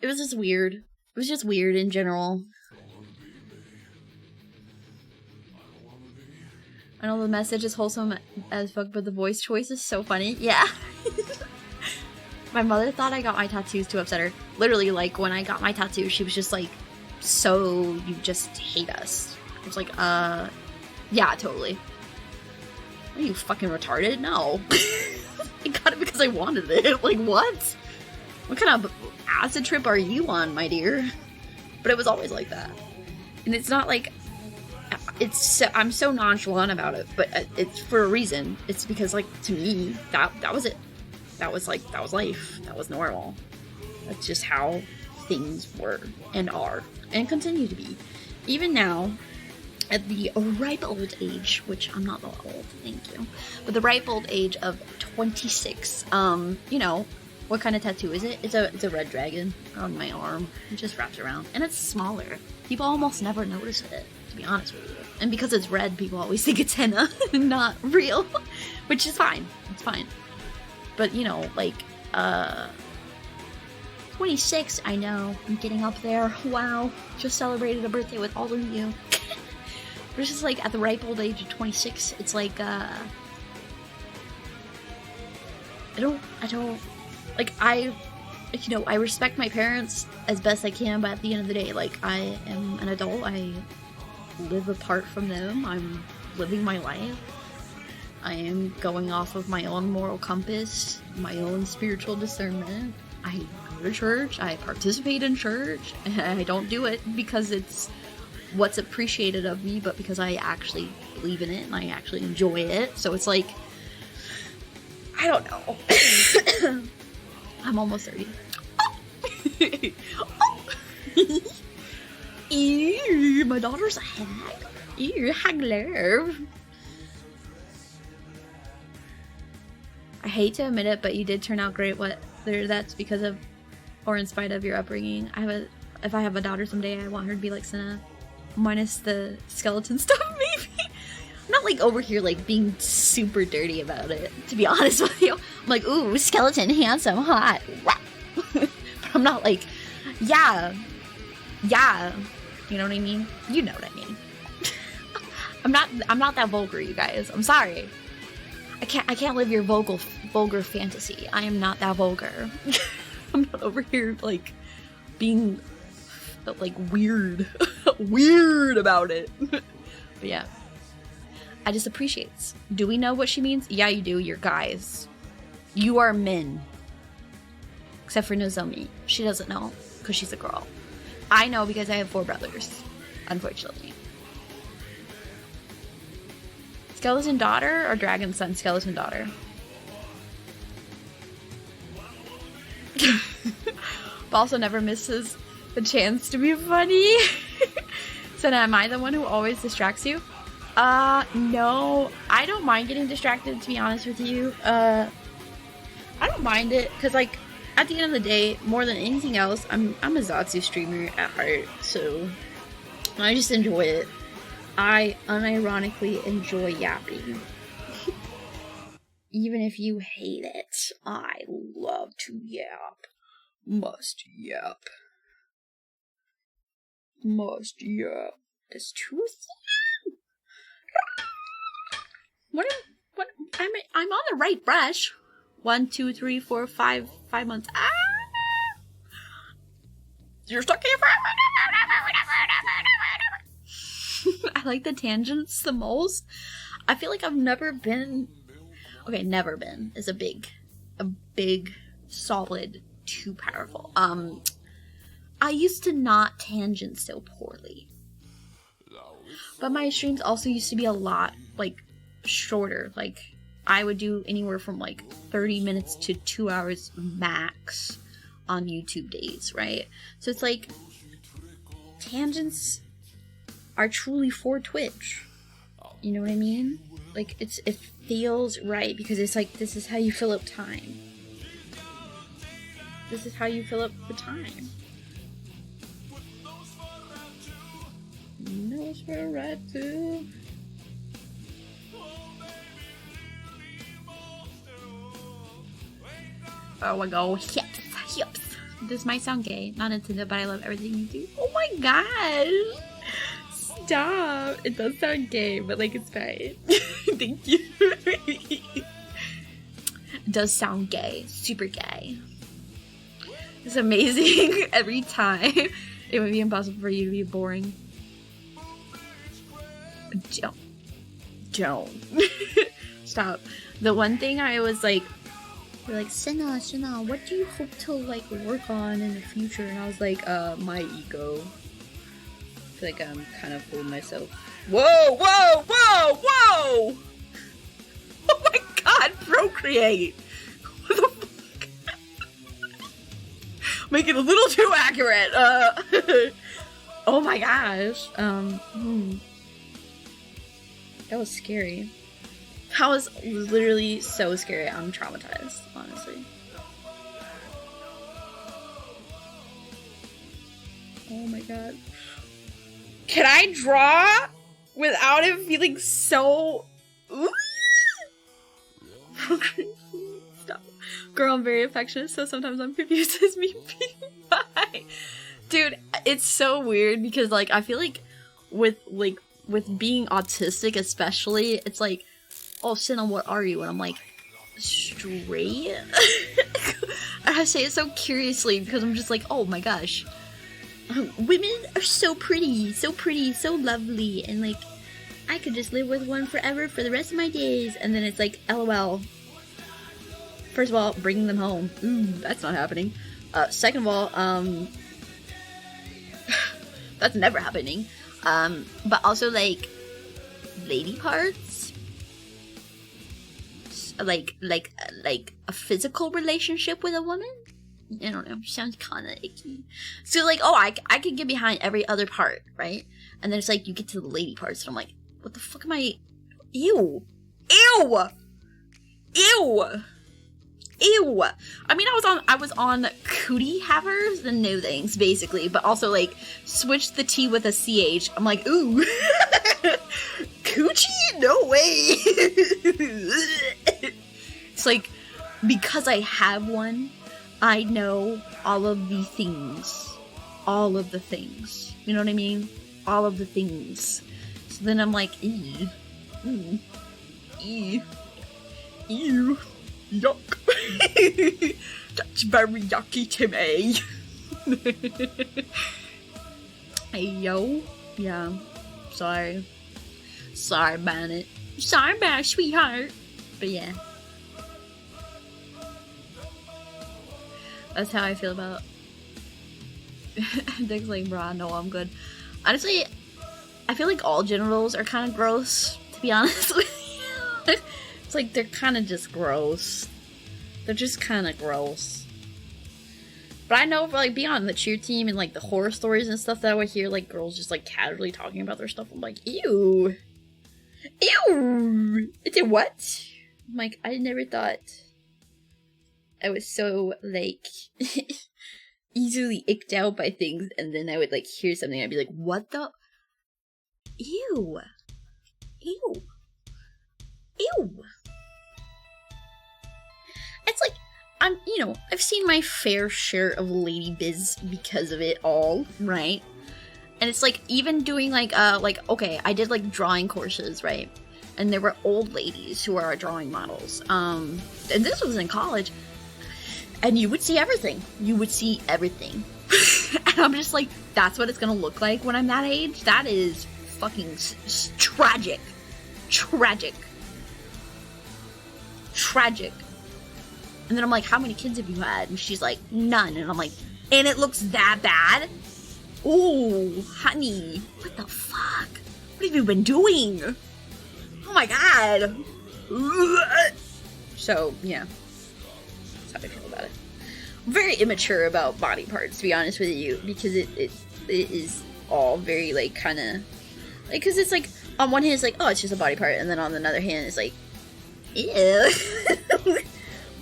just weird. It was just weird in general. I know the message is wholesome as fuck, but the voice choice is so funny. Yeah. My mother thought I got my tattoos to upset her. Literally, like, when I got my tattoo, she was just like, so you just hate us. I was like, yeah, totally. Are you fucking retarded? No. I got it because I wanted it. Like, what? What kind of acid trip are you on, my dear? But it was always like that. And it's not like, I'm so nonchalant about it, but it's for a reason. It's because, like, to me, that was it. That was life. That was normal. That's just how things were and are and continue to be. Even now, at the ripe old age, which I'm not that old, thank you, but the ripe old age of 26, you know, what kind of tattoo is it? It's a red dragon on my arm. It just wraps around. And it's smaller. People almost never notice it, to be honest with you. And because it's red, people always think it's henna, not real. Which is fine. It's fine. But, you know, like, 26, I know. I'm getting up there. Wow. Just celebrated a birthday with all of you. But it's just like, at the ripe old age of 26, it's like, I don't, like, you know, I respect my parents as best I can, but at the end of the day, like, I am an adult. I live apart from them. I'm living my life. I am going off of my own moral compass, my own spiritual discernment. I go to church, I participate in church, and I don't do it because it's what's appreciated of me, but because I actually believe in it and I actually enjoy it. So it's like, I don't know. I'm almost 30. Ew, my daughter's a hag. Ew, hagler. I hate to admit it, but you did turn out great. Whether that's because of or in spite of your upbringing. If I have a daughter someday, I want her to be like Senna, minus the skeleton stuff, maybe. I'm not like over here like being super dirty about it, to be honest with you. I'm like, ooh, skeleton, handsome, hot. But I'm not like, yeah. You know what I mean? You know what I mean. I'm not that vulgar, you guys. I'm sorry. I can't live your vulgar fantasy. I am not that vulgar. I'm not over here like being like weird about it. But yeah. I just appreciates. Do we know what she means? Yeah, you do. You're guys. You are men. Except for Nozomi. She doesn't know because she's a girl. I know because I have 4 brothers. Unfortunately. Skeleton daughter or dragon son? Skeleton daughter. But also never misses the chance to be funny. So now am I the one who always distracts you? No. I don't mind getting distracted, to be honest with you. I don't mind it, because, like, at the end of the day, more than anything else, I'm a Zatsu streamer at heart, so I just enjoy it. I unironically enjoy yapping. Even if you hate it, I love to yap. Must yap. That's true. I'm on the right brush. 1, 2, 3, 4, 5 months. Ah! You're stuck here forever. I like the tangents the most. I feel like I've never been. Okay, never been is a big, solid, too powerful. I used to not tangent so poorly. But my streams also used to be a lot, like, shorter. Like, I would do anywhere from, like, 30 minutes to 2 hours max on YouTube days, right? So it's like, tangents are truly for Twitch. You know what I mean? Like, it feels right, because it's like, this is how you fill up time. This is how you fill up the time. Knows we're right too. Oh my god, hips. This might sound gay, not Nintendo, but I love everything you do. Oh my gosh! Stop! It does sound gay, but like it's fine. Thank you. It does sound gay, super gay. It's amazing every time. It would be impossible for you to be boring. Don't. Stop. The one thing I was like, they're like, Senna, what do you hope to like work on in the future? And I was like, my ego. I feel like I'm kind of fooling myself. Whoa! Oh my god, procreate! What the fuck? Make it a little too accurate. Oh my gosh. That was scary. That was literally so scary. I'm traumatized, honestly. Oh my god. Can I draw without it feeling so... Stop. Girl, I'm very affectionate, so sometimes I'm confused as me being bi. Dude, it's so weird because, like, I feel like with being autistic especially, it's like, oh, Senna, what are you? And I'm like, straight? I say it so curiously because I'm just like, oh my gosh. Women are so pretty, so lovely, and like, I could just live with one forever for the rest of my days. And then it's like, LOL. First of all, bringing them home. That's not happening. Second of all, that's never happening. But also, like, lady parts, like a physical relationship with a woman. I don't know, sounds kind of icky. So like, oh, I can get behind every other part, right? And then it's like you get to the lady parts, and I'm like, what the fuck am I? Ew. Ew. I mean, I was on cootie havers and no thanks, basically, but also like switch the T with a CH. I'm like, ooh, coochie? No way. It's like, because I have one, I know all of the things. All of the things. You know what I mean? All of the things. So then I'm like, ew. Ew. Ew. Ew. Yuck. That's very yucky to me. Hey, yo. Yeah. Sorry. Sorry about it. Sorry about it, sweetheart. But yeah. That's how I feel about Dick's like, bro, I know I'm good. Honestly, I feel like all genitals are kind of gross, to be honest with you. It's like they're kind of just gross. They're just kind of gross. But I know for like being on the cheer team and like the horror stories and stuff that I would hear like girls just like casually talking about their stuff, I'm like, ew. Ew. It's a what? I'm like, I never thought I was so like easily icked out by things, and then I would like hear something and I'd be like, what the? Ew. Ew. Ew. It's like, I've seen my fair share of lady biz because of it all, right? And it's like, even doing like, okay, I did like drawing courses, right? And there were old ladies who are our drawing models. And this was in college. And you would see everything. You would see everything. And I'm just like, that's what it's gonna look like when I'm that age? That is fucking tragic. Tragic. Tragic. And then I'm like, how many kids have you had? And she's like, none. And I'm like, and it looks that bad? Oh, honey. What the fuck? What have you been doing? Oh my god. So, yeah. That's how I feel about it. I'm very immature about body parts, to be honest with you, because it is all very, like, kind of... like, because it's like, on one hand, it's like, oh, it's just a body part, and then on the other hand, it's like, ew.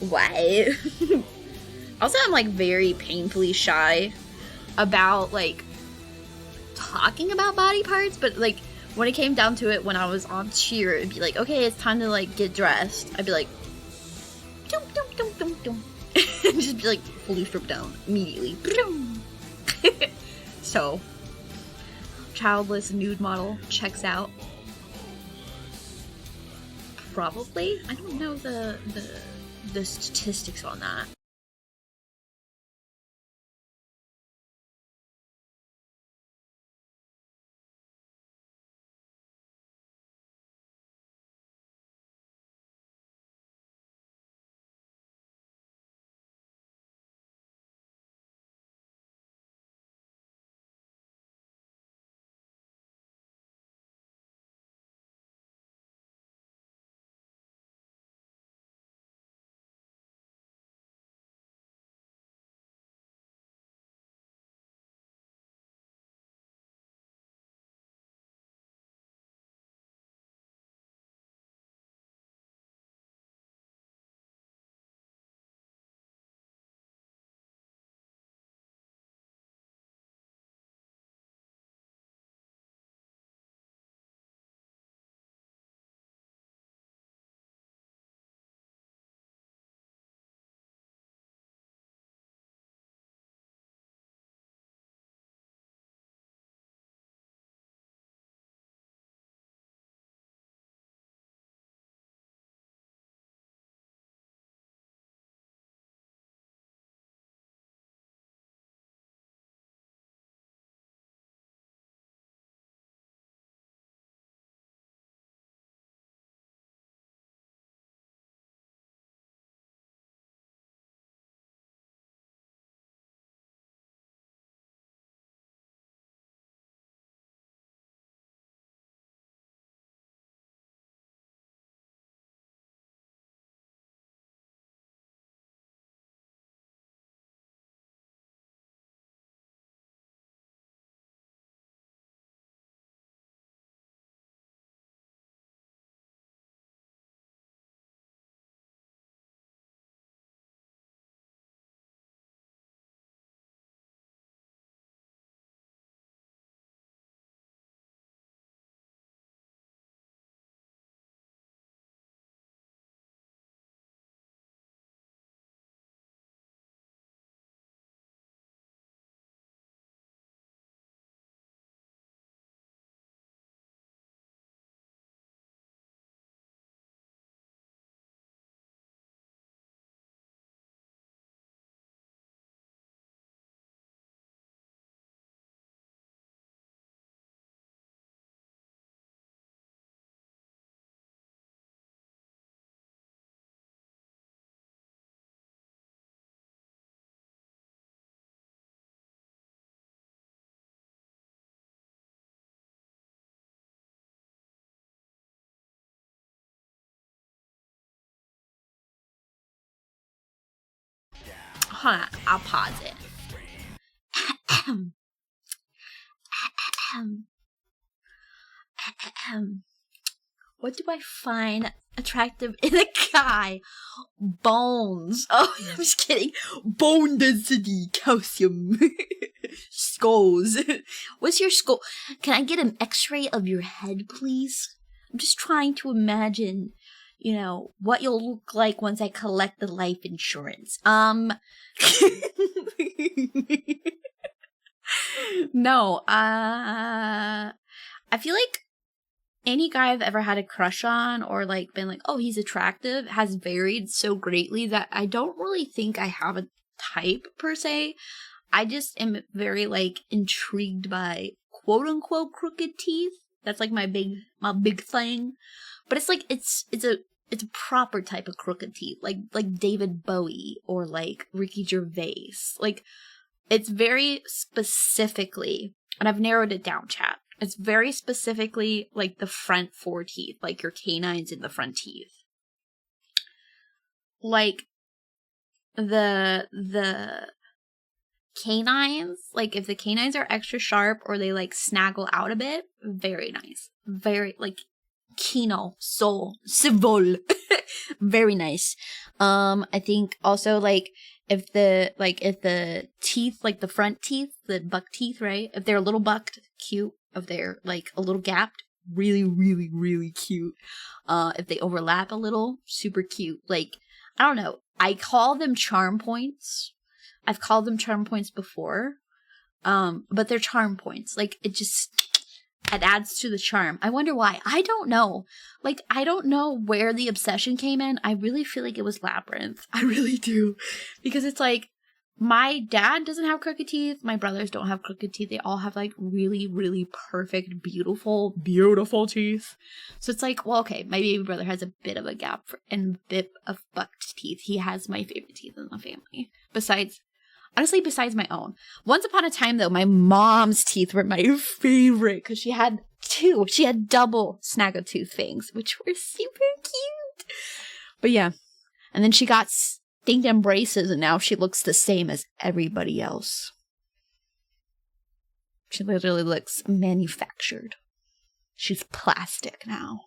Why? Also, I'm like very painfully shy about like talking about body parts, but like when it came down to it, when I was on cheer, it'd be like, okay, it's time to like get dressed. I'd be like, dum dum dum dum dum, and just be like fully stripped down immediately. So, childless nude model checks out. Probably. I don't know the statistics on that. hold on, I'll pause it. What do I find attractive in a guy? Bones. Oh, I'm just kidding. Bone density, calcium, skulls. What's your skull? Can I get an x-ray of your head, please? I'm just trying to imagine, you know, what you'll look like once I collect the life insurance. No, I feel like any guy I've ever had a crush on or like been like, oh, he's attractive has varied so greatly that I don't really think I have a type per se. I just am very like intrigued by quote unquote crooked teeth. That's like my big thing. But it's like it's a proper type of crooked teeth, like David Bowie or like Ricky Gervais. Like it's very specifically, and I've narrowed it down, chat. It's very specifically like the front four teeth, like your canines in the front teeth. Like the canines, like if the canines are extra sharp or they like snaggle out a bit, very nice. Very like Kino, Soul, Civol. Very nice. I think also like if the teeth, like the front teeth, the buck teeth, right? If they're a little bucked, cute. If they're like a little gapped, really, really, really cute. If they overlap a little, super cute. Like, I don't know. I call them charm points. I've called them charm points before. But they're charm points. Like, it adds to the charm. I wonder why. I don't know. Like, I don't know where the obsession came in. I really feel like it was Labyrinth. I really do. Because it's like, my dad doesn't have crooked teeth. My brothers don't have crooked teeth. They all have like really, really perfect, beautiful, beautiful teeth. So it's like, well, okay, my baby brother has a bit of a gap and a bit of bucked teeth. He has my favorite teeth in the family. Besides my own. Once upon a time, though, my mom's teeth were my favorite because she had two. She had double snaggletooth fangs, which were super cute. But yeah. And then she got stinking braces, and now she looks the same as everybody else. She literally looks manufactured. She's plastic now.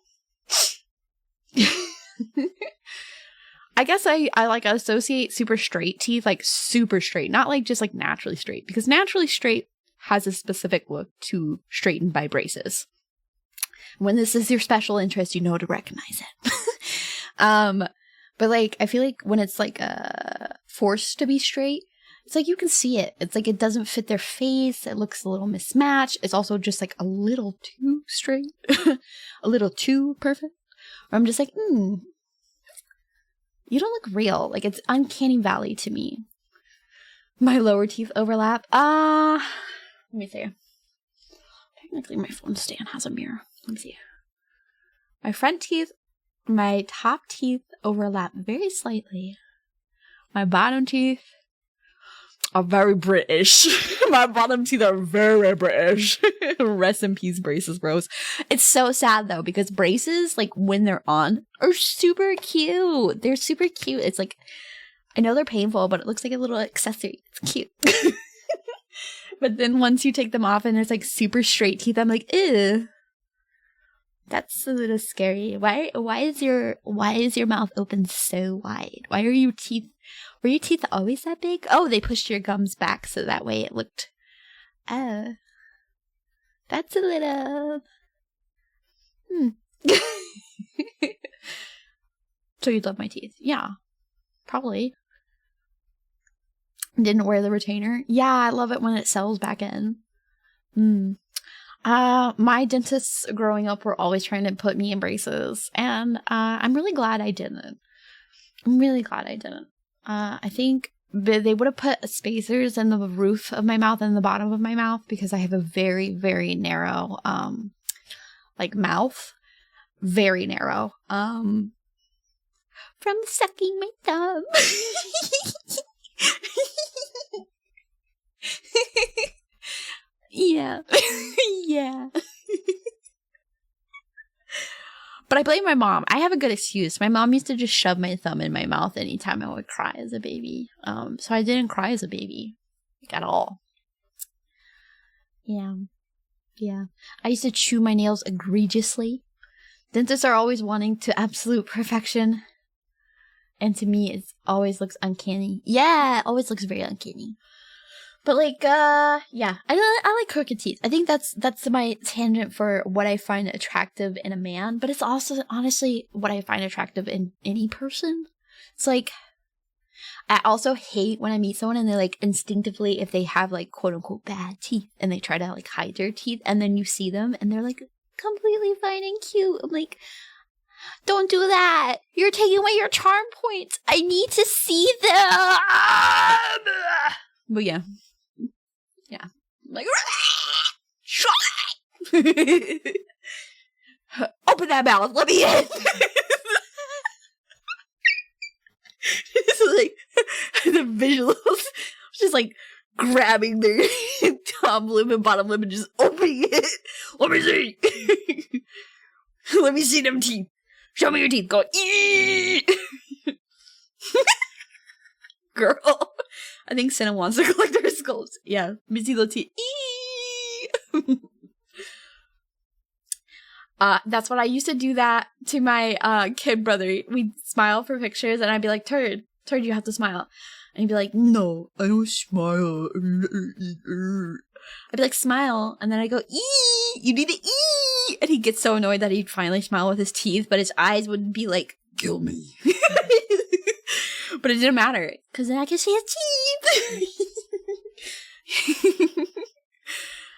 I guess I like associate super straight teeth, like super straight, not like just like naturally straight, because naturally straight has a specific look to straightened by braces. When this is your special interest, you know to recognize it. But like, I feel like when it's like forced to be straight, it's like you can see it. It's like it doesn't fit their face. It looks a little mismatched. It's also just like a little too straight, a little too perfect. Or I'm just like, you don't look real. Like it's uncanny valley to me. My lower teeth overlap. Let me see. Technically, my phone stand has a mirror. Let me see. My front teeth. My top teeth overlap very slightly. My bottom teeth are very British. My bottom teeth are very British. Rest in peace, braces, bros. It's so sad, though, because braces, like, when they're on, are super cute. They're super cute. It's like, I know they're painful, but it looks like a little accessory. It's cute. But then once you take them off and it's, like, super straight teeth, I'm like, ew. That's a little scary. Why is your mouth open so wide? Were your teeth always that big? Oh, they pushed your gums back so that way it looked. Oh, that's a little. So you love my teeth? Yeah, probably. Didn't wear the retainer? Yeah, I love it when it settles back in. My dentists growing up were always trying to put me in braces, and I'm really glad I didn't. I think they would have put spacers in the roof of my mouth and the bottom of my mouth because I have a very, very narrow, like mouth. Very narrow. From sucking my thumb. Yeah. Yeah. But I blame my mom. I have a good excuse. My mom used to just shove my thumb in my mouth anytime I would cry as a baby. So I didn't cry as a baby, like, at all. Yeah. Yeah. I used to chew my nails egregiously. Dentists are always wanting to absolute perfection. And to me, it always looks uncanny. Yeah, it always looks very uncanny. But like, yeah, I like crooked teeth. I think that's my tangent for what I find attractive in a man. But it's also honestly what I find attractive in any person. It's like, I also hate when I meet someone and they like instinctively, if they have like quote unquote bad teeth and they try to like hide their teeth, and then you see them and they're like completely fine and cute. I'm like, don't do that. You're taking away your charm points. I need to see them. But yeah. Yeah. I'm like, shut up. Open that mouth. Let me in. It's like the visuals. Just like grabbing their top lip and bottom lip and just opening it. Let me see. Let me see them teeth. Show me your teeth. Go. Girl. I think Senna wants to collect her skulls. Yeah. Let me see the teeth. That's what I used to do that to my kid brother. We'd smile for pictures and I'd be like, Turd, you have to smile. And he'd be like, no, I don't smile. I'd be like, smile. And then I'd go, you need to ee. And he'd get so annoyed that he'd finally smile with his teeth, but his eyes would be like, kill me. But it didn't matter, because then I could see his teeth.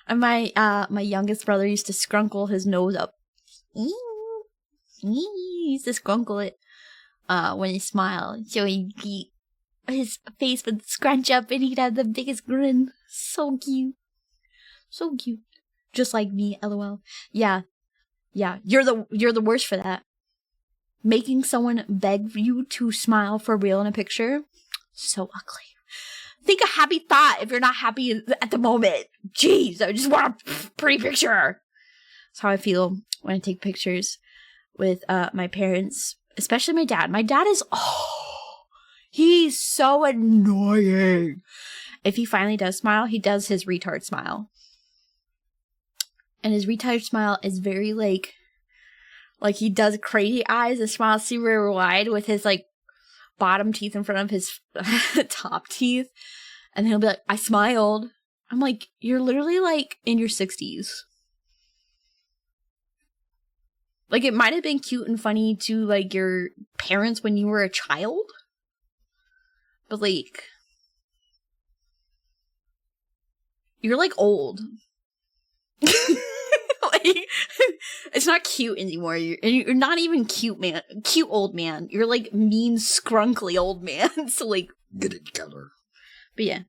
And my youngest brother used to scrunkle his nose up. He used to scrunkle it when he smiled. So his face would scrunch up and he'd have the biggest grin. So cute. So cute. Just like me, LOL. Yeah. Yeah. You're the worst for that. Making someone beg you to smile for real in a picture. So ugly. Think a happy thought if you're not happy at the moment. Jeez, I just want a pretty picture. That's how I feel when I take pictures with my parents, especially my dad. My dad is, he's so annoying. If he finally does smile, he does his retard smile. And his retard smile is very like he does crazy eyes and smiles super wide with his like bottom teeth in front of his top teeth. And he'll be like, I smiled. I'm like, you're literally like in your 60s. Like, it might have been cute and funny to like your parents when you were a child. But like, you're like old. Like, it's not cute anymore. You're not even cute, man. Cute old man. You're like mean, scrunkly old man. So like, get it together. But yeah.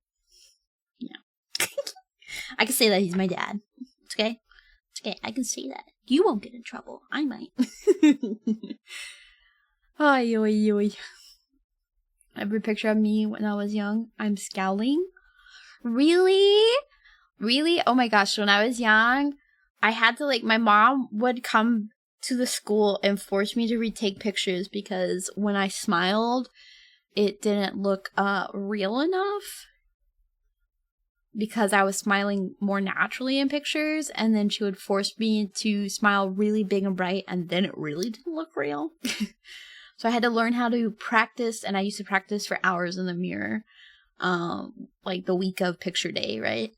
I can say that he's my dad. It's okay. It's okay. I can say that. You won't get in trouble. I might. Ay, oy, oy. Every picture of me when I was young, I'm scowling. Really? Really? Oh my gosh. When I was young, I had to like, my mom would come to the school and force me to retake pictures because when I smiled, it didn't look real enough. Because I was smiling more naturally in pictures, and then she would force me to smile really big and bright, and then it really didn't look real. So I had to learn how to practice, and I used to practice for hours in the mirror, like the week of picture day, right?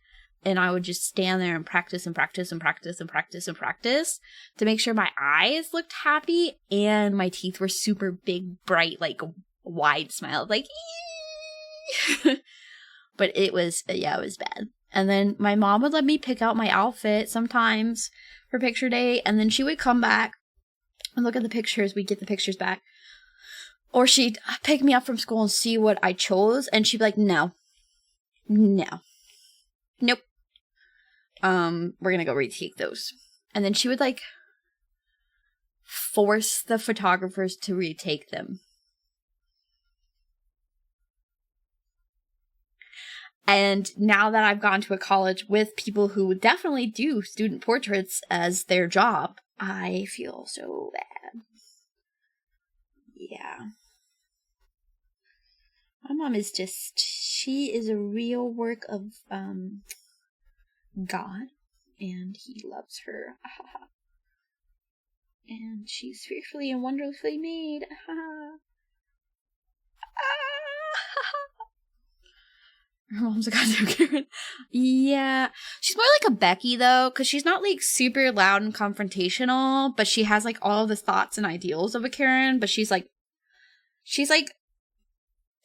And I would just stand there and practice and practice and practice and practice and practice to make sure my eyes looked happy and my teeth were super big, bright, like wide smile, like But it was, yeah, it was bad. And then my mom would let me pick out my outfit sometimes for picture day. And then she would come back and look at the pictures. We'd get the pictures back. Or she'd pick me up from school and see what I chose. And she'd be like, no. Nope. We're going to go retake those. And then she would like force the photographers to retake them. And now that I've gone to a college with people who definitely do student portraits as their job, I feel so bad. Yeah. My mom is she is a real work of God, and he loves her. And she's fearfully and wonderfully made. Her mom's a goddamn Karen. Yeah. She's more like a Becky, though, because she's not, like, super loud and confrontational, but she has, like, all the thoughts and ideals of a Karen, but she's like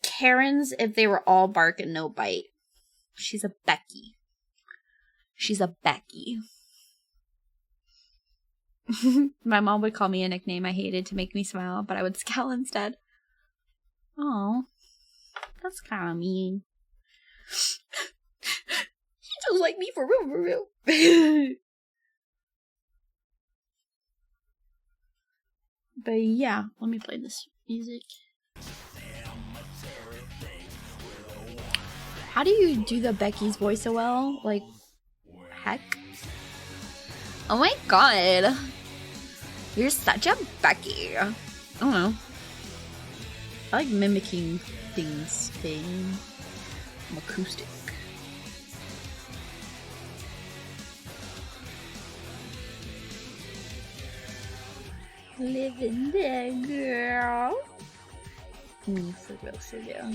Karens if they were all bark and no bite. She's a Becky. She's a Becky. My mom would call me a nickname I hated to make me smile, but I would scowl instead. Oh, that's kind of mean. You don't like me for real, for real. But yeah, let me play this music. How do you do the Becky's voice so well? Like, heck? Oh my god. You're such a Becky. I don't know. I like mimicking things. I'm acoustic. Living there, girl. Me, for real, for real.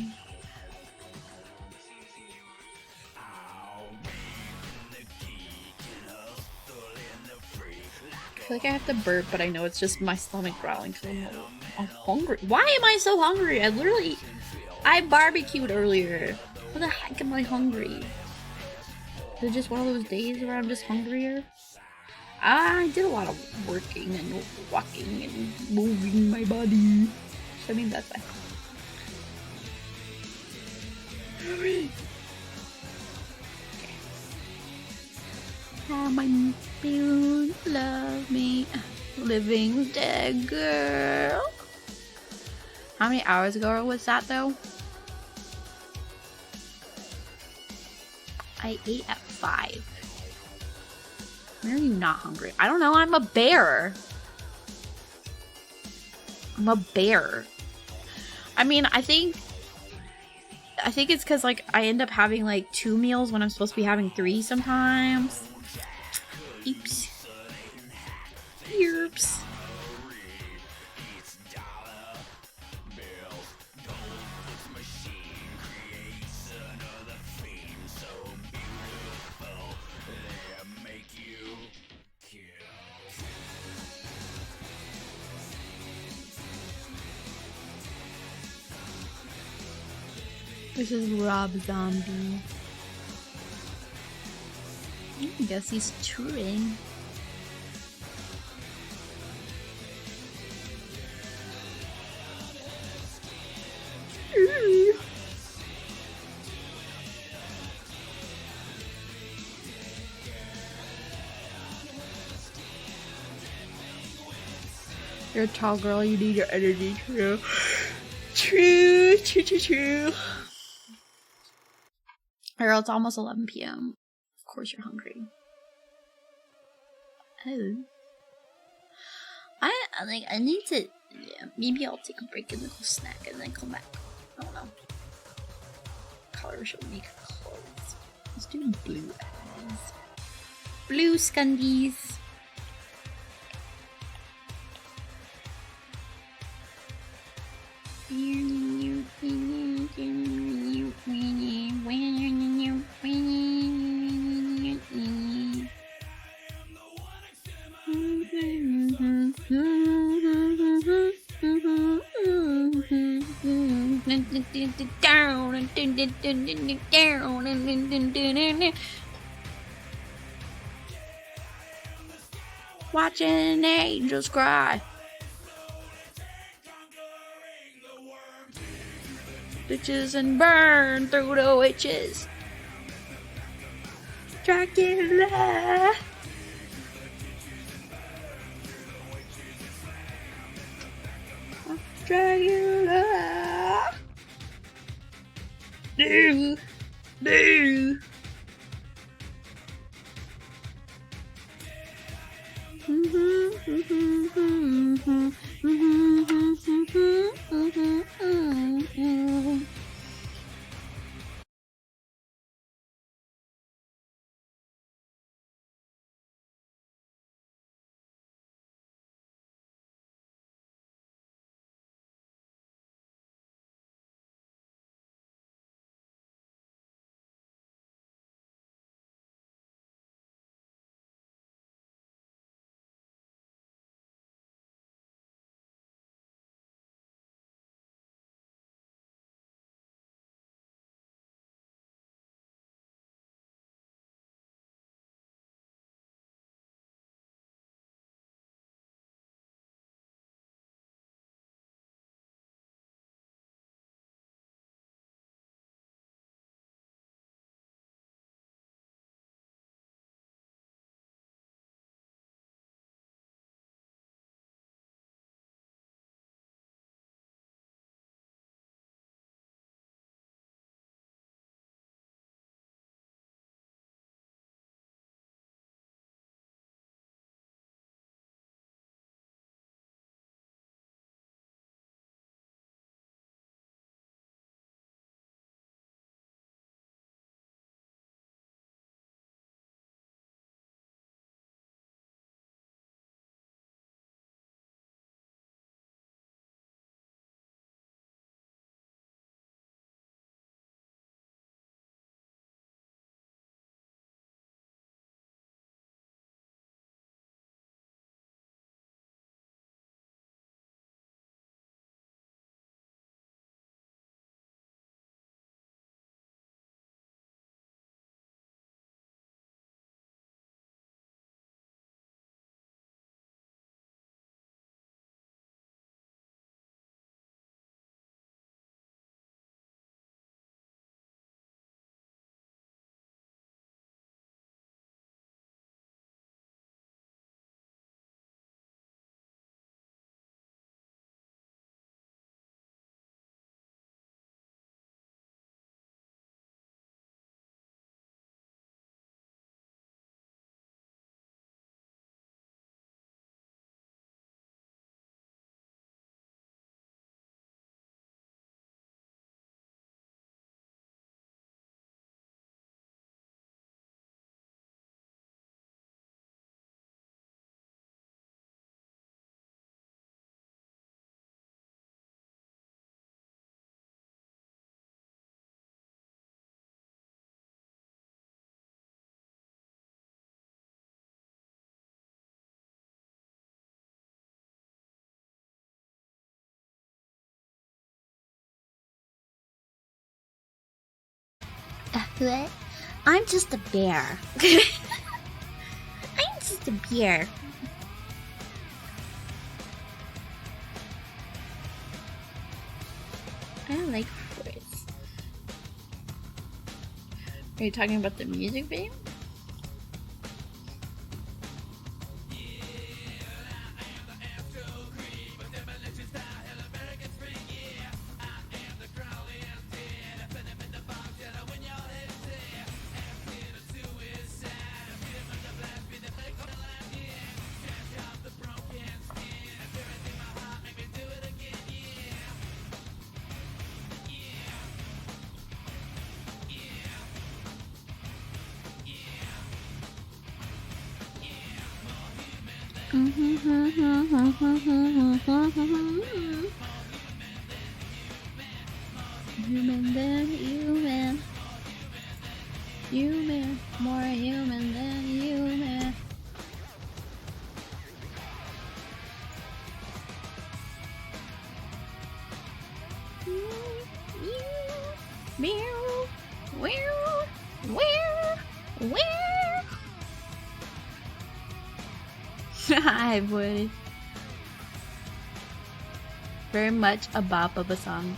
I feel like I have to burp, but I know it's just my stomach growling because I'm hungry. Why am I so hungry? I barbecued earlier. What the heck am I hungry? Is it just one of those days where I'm just hungrier? I did a lot of working and walking and moving my body. So I mean, that's fine. Okay. How my parents love me. Living dead girl. How many hours ago was that though? I ate at 5. Why are you not hungry? I don't know. I'm a bear. I'm a bear. I mean, I think it's because like I end up having like 2 meals when I'm supposed to be having 3 sometimes. Oops. Yerps. This is Rob Zombie. I guess he's touring. You're a tall girl, you need your energy. True. True. Girl, it's almost 11 p.m. Of course you're hungry. Oh. I need to, yeah, maybe I'll take a break and then go snack and then come back. I don't know. Color should make clothes. Let's do blue eyes. Blue scundies. Watching angels cry. Bitches and burn through the witches. Dracula. Dracula. No. What? I'm just a bear. I'm just a bear. I don't like fruits. Are you talking about the music video? Human than human. Human, more human than human. Meow, meow, meow, meow. I would. Very much a bop of a song.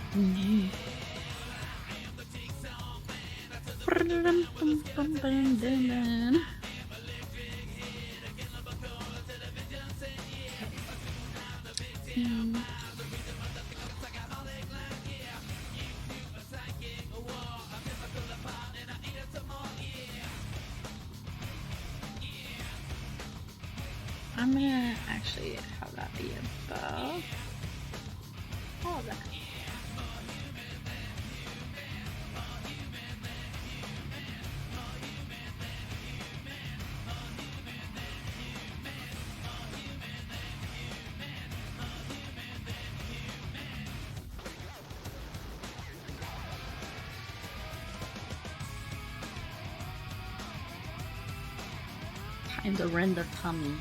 I'm gonna actually have that be above all of that. Time to rend the tummy.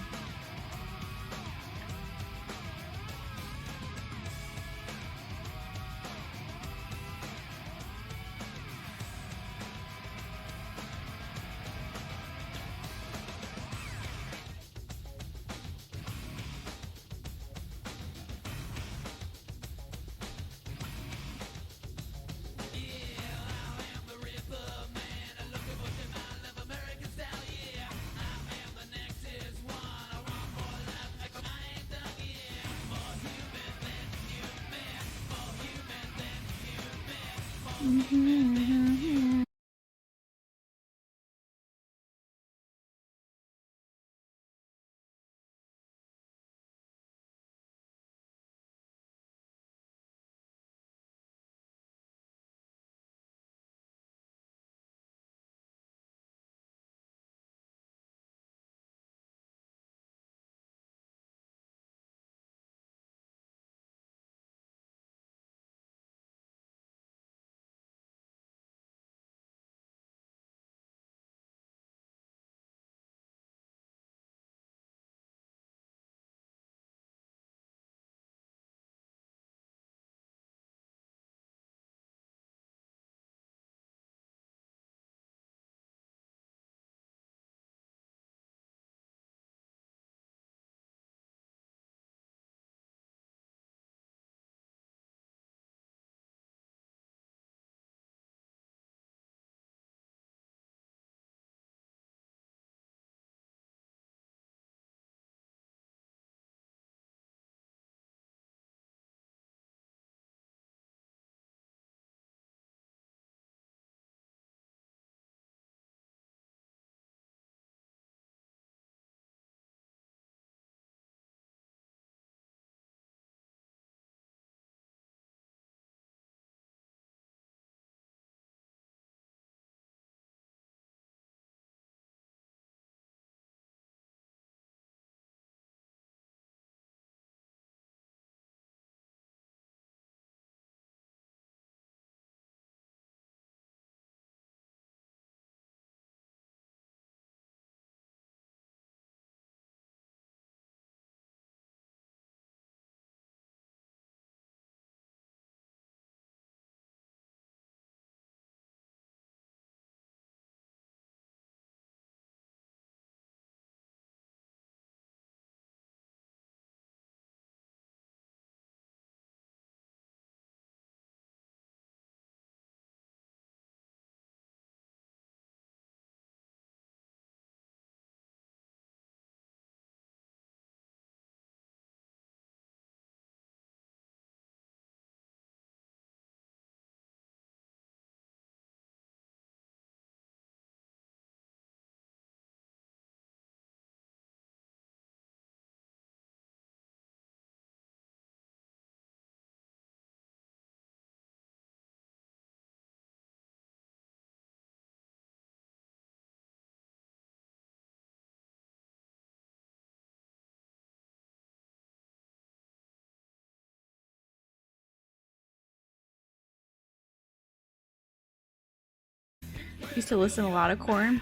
Used to listen to a lot of Korn.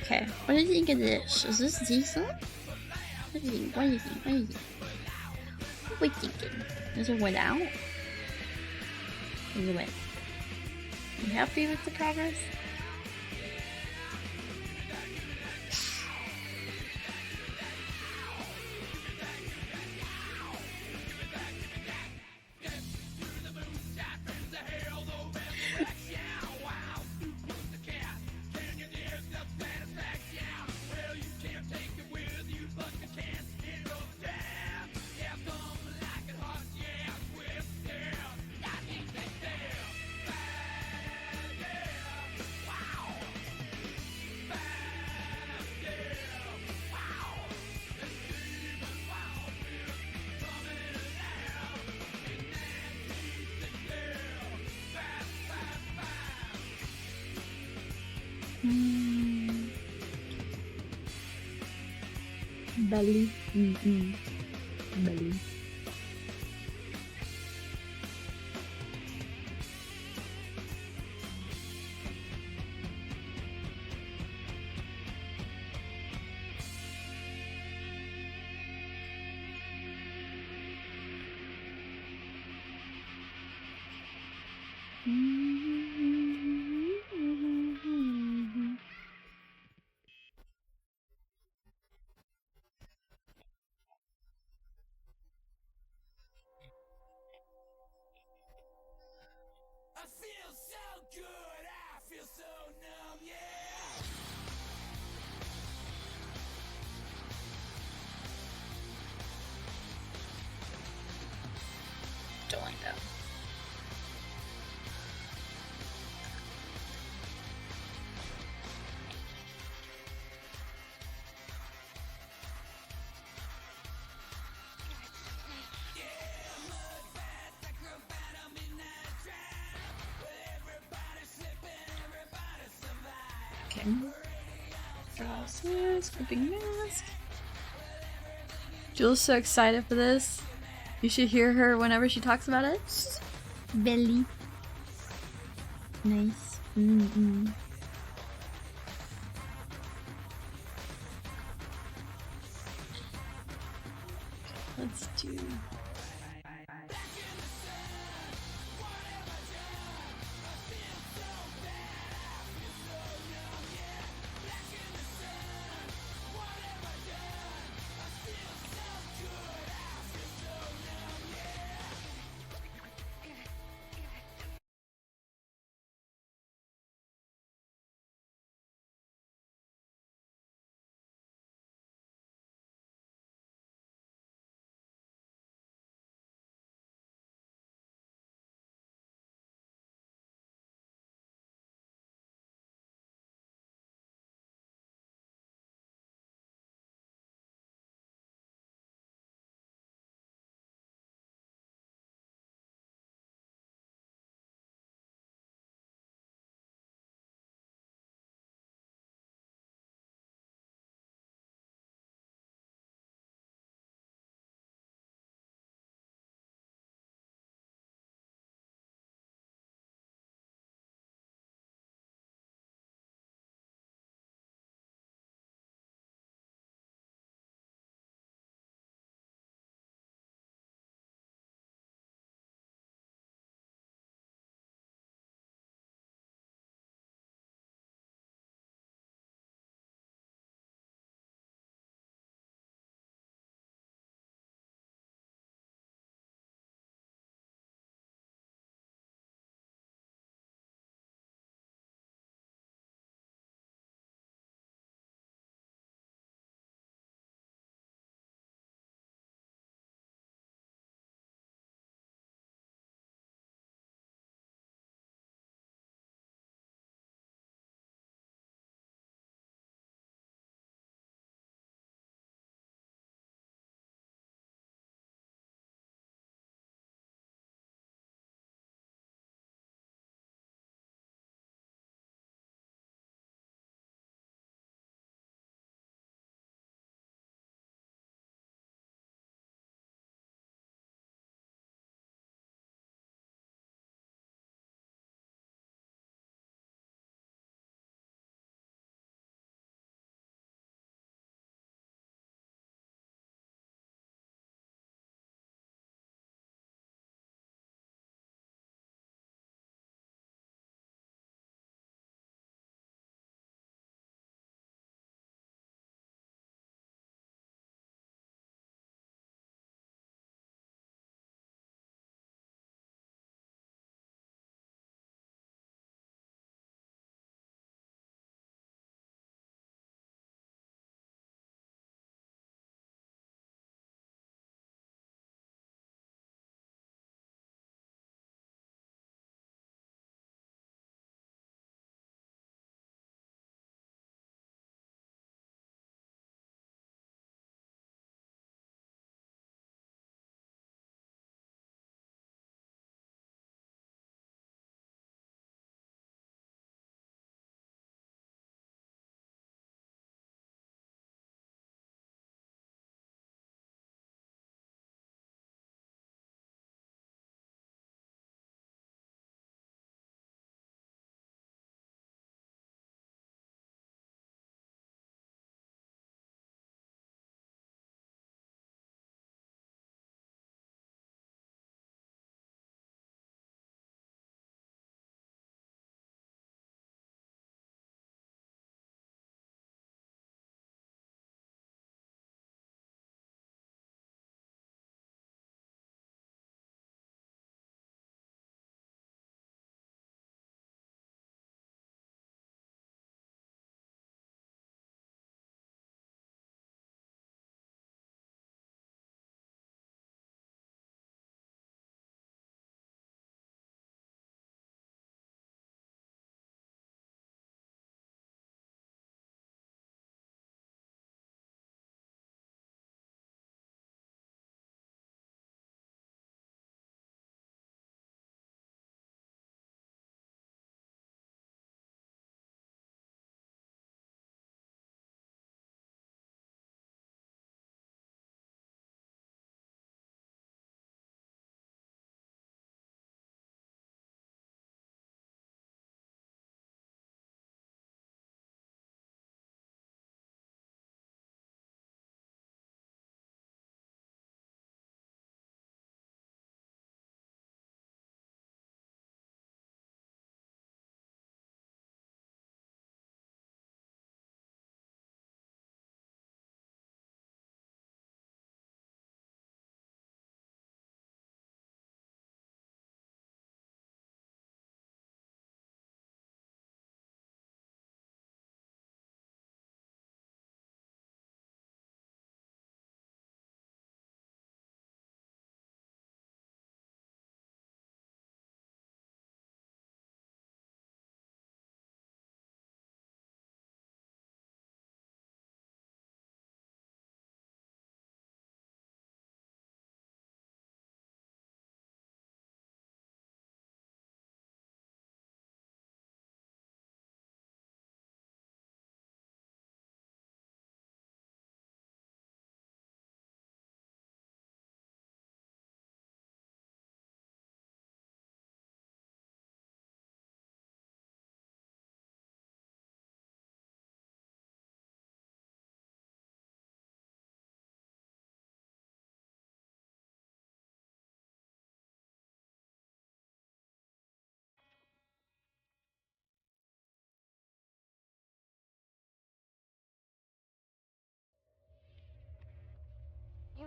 Okay, what do you think of this? Is this decent? What do you think? What do you think? What do you think? What are we thinking? Is it without? Is it with? You happy with the progress? Mm. Belly. Belly. I feel so good, I feel so numb, yeah. Don't like that. Okay. Glasses, gripping mask. Jules so excited for this. You should hear her whenever she talks about it. Belly. Nice. Let's do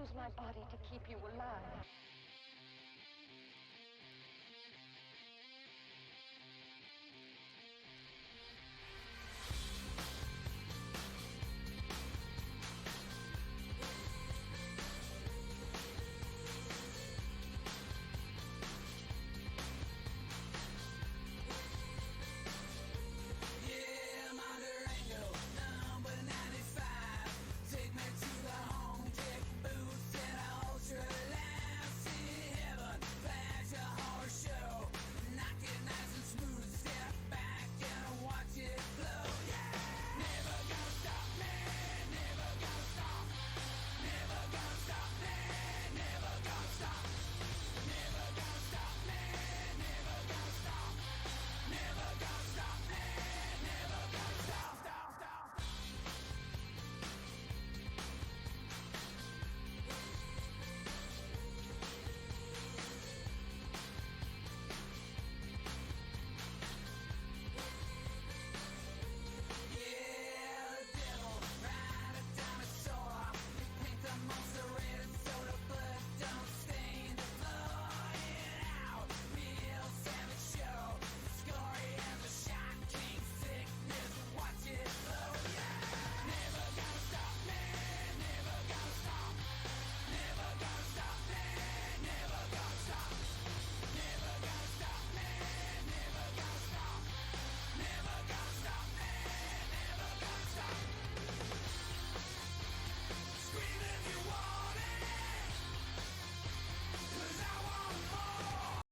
use my body to keep you alive.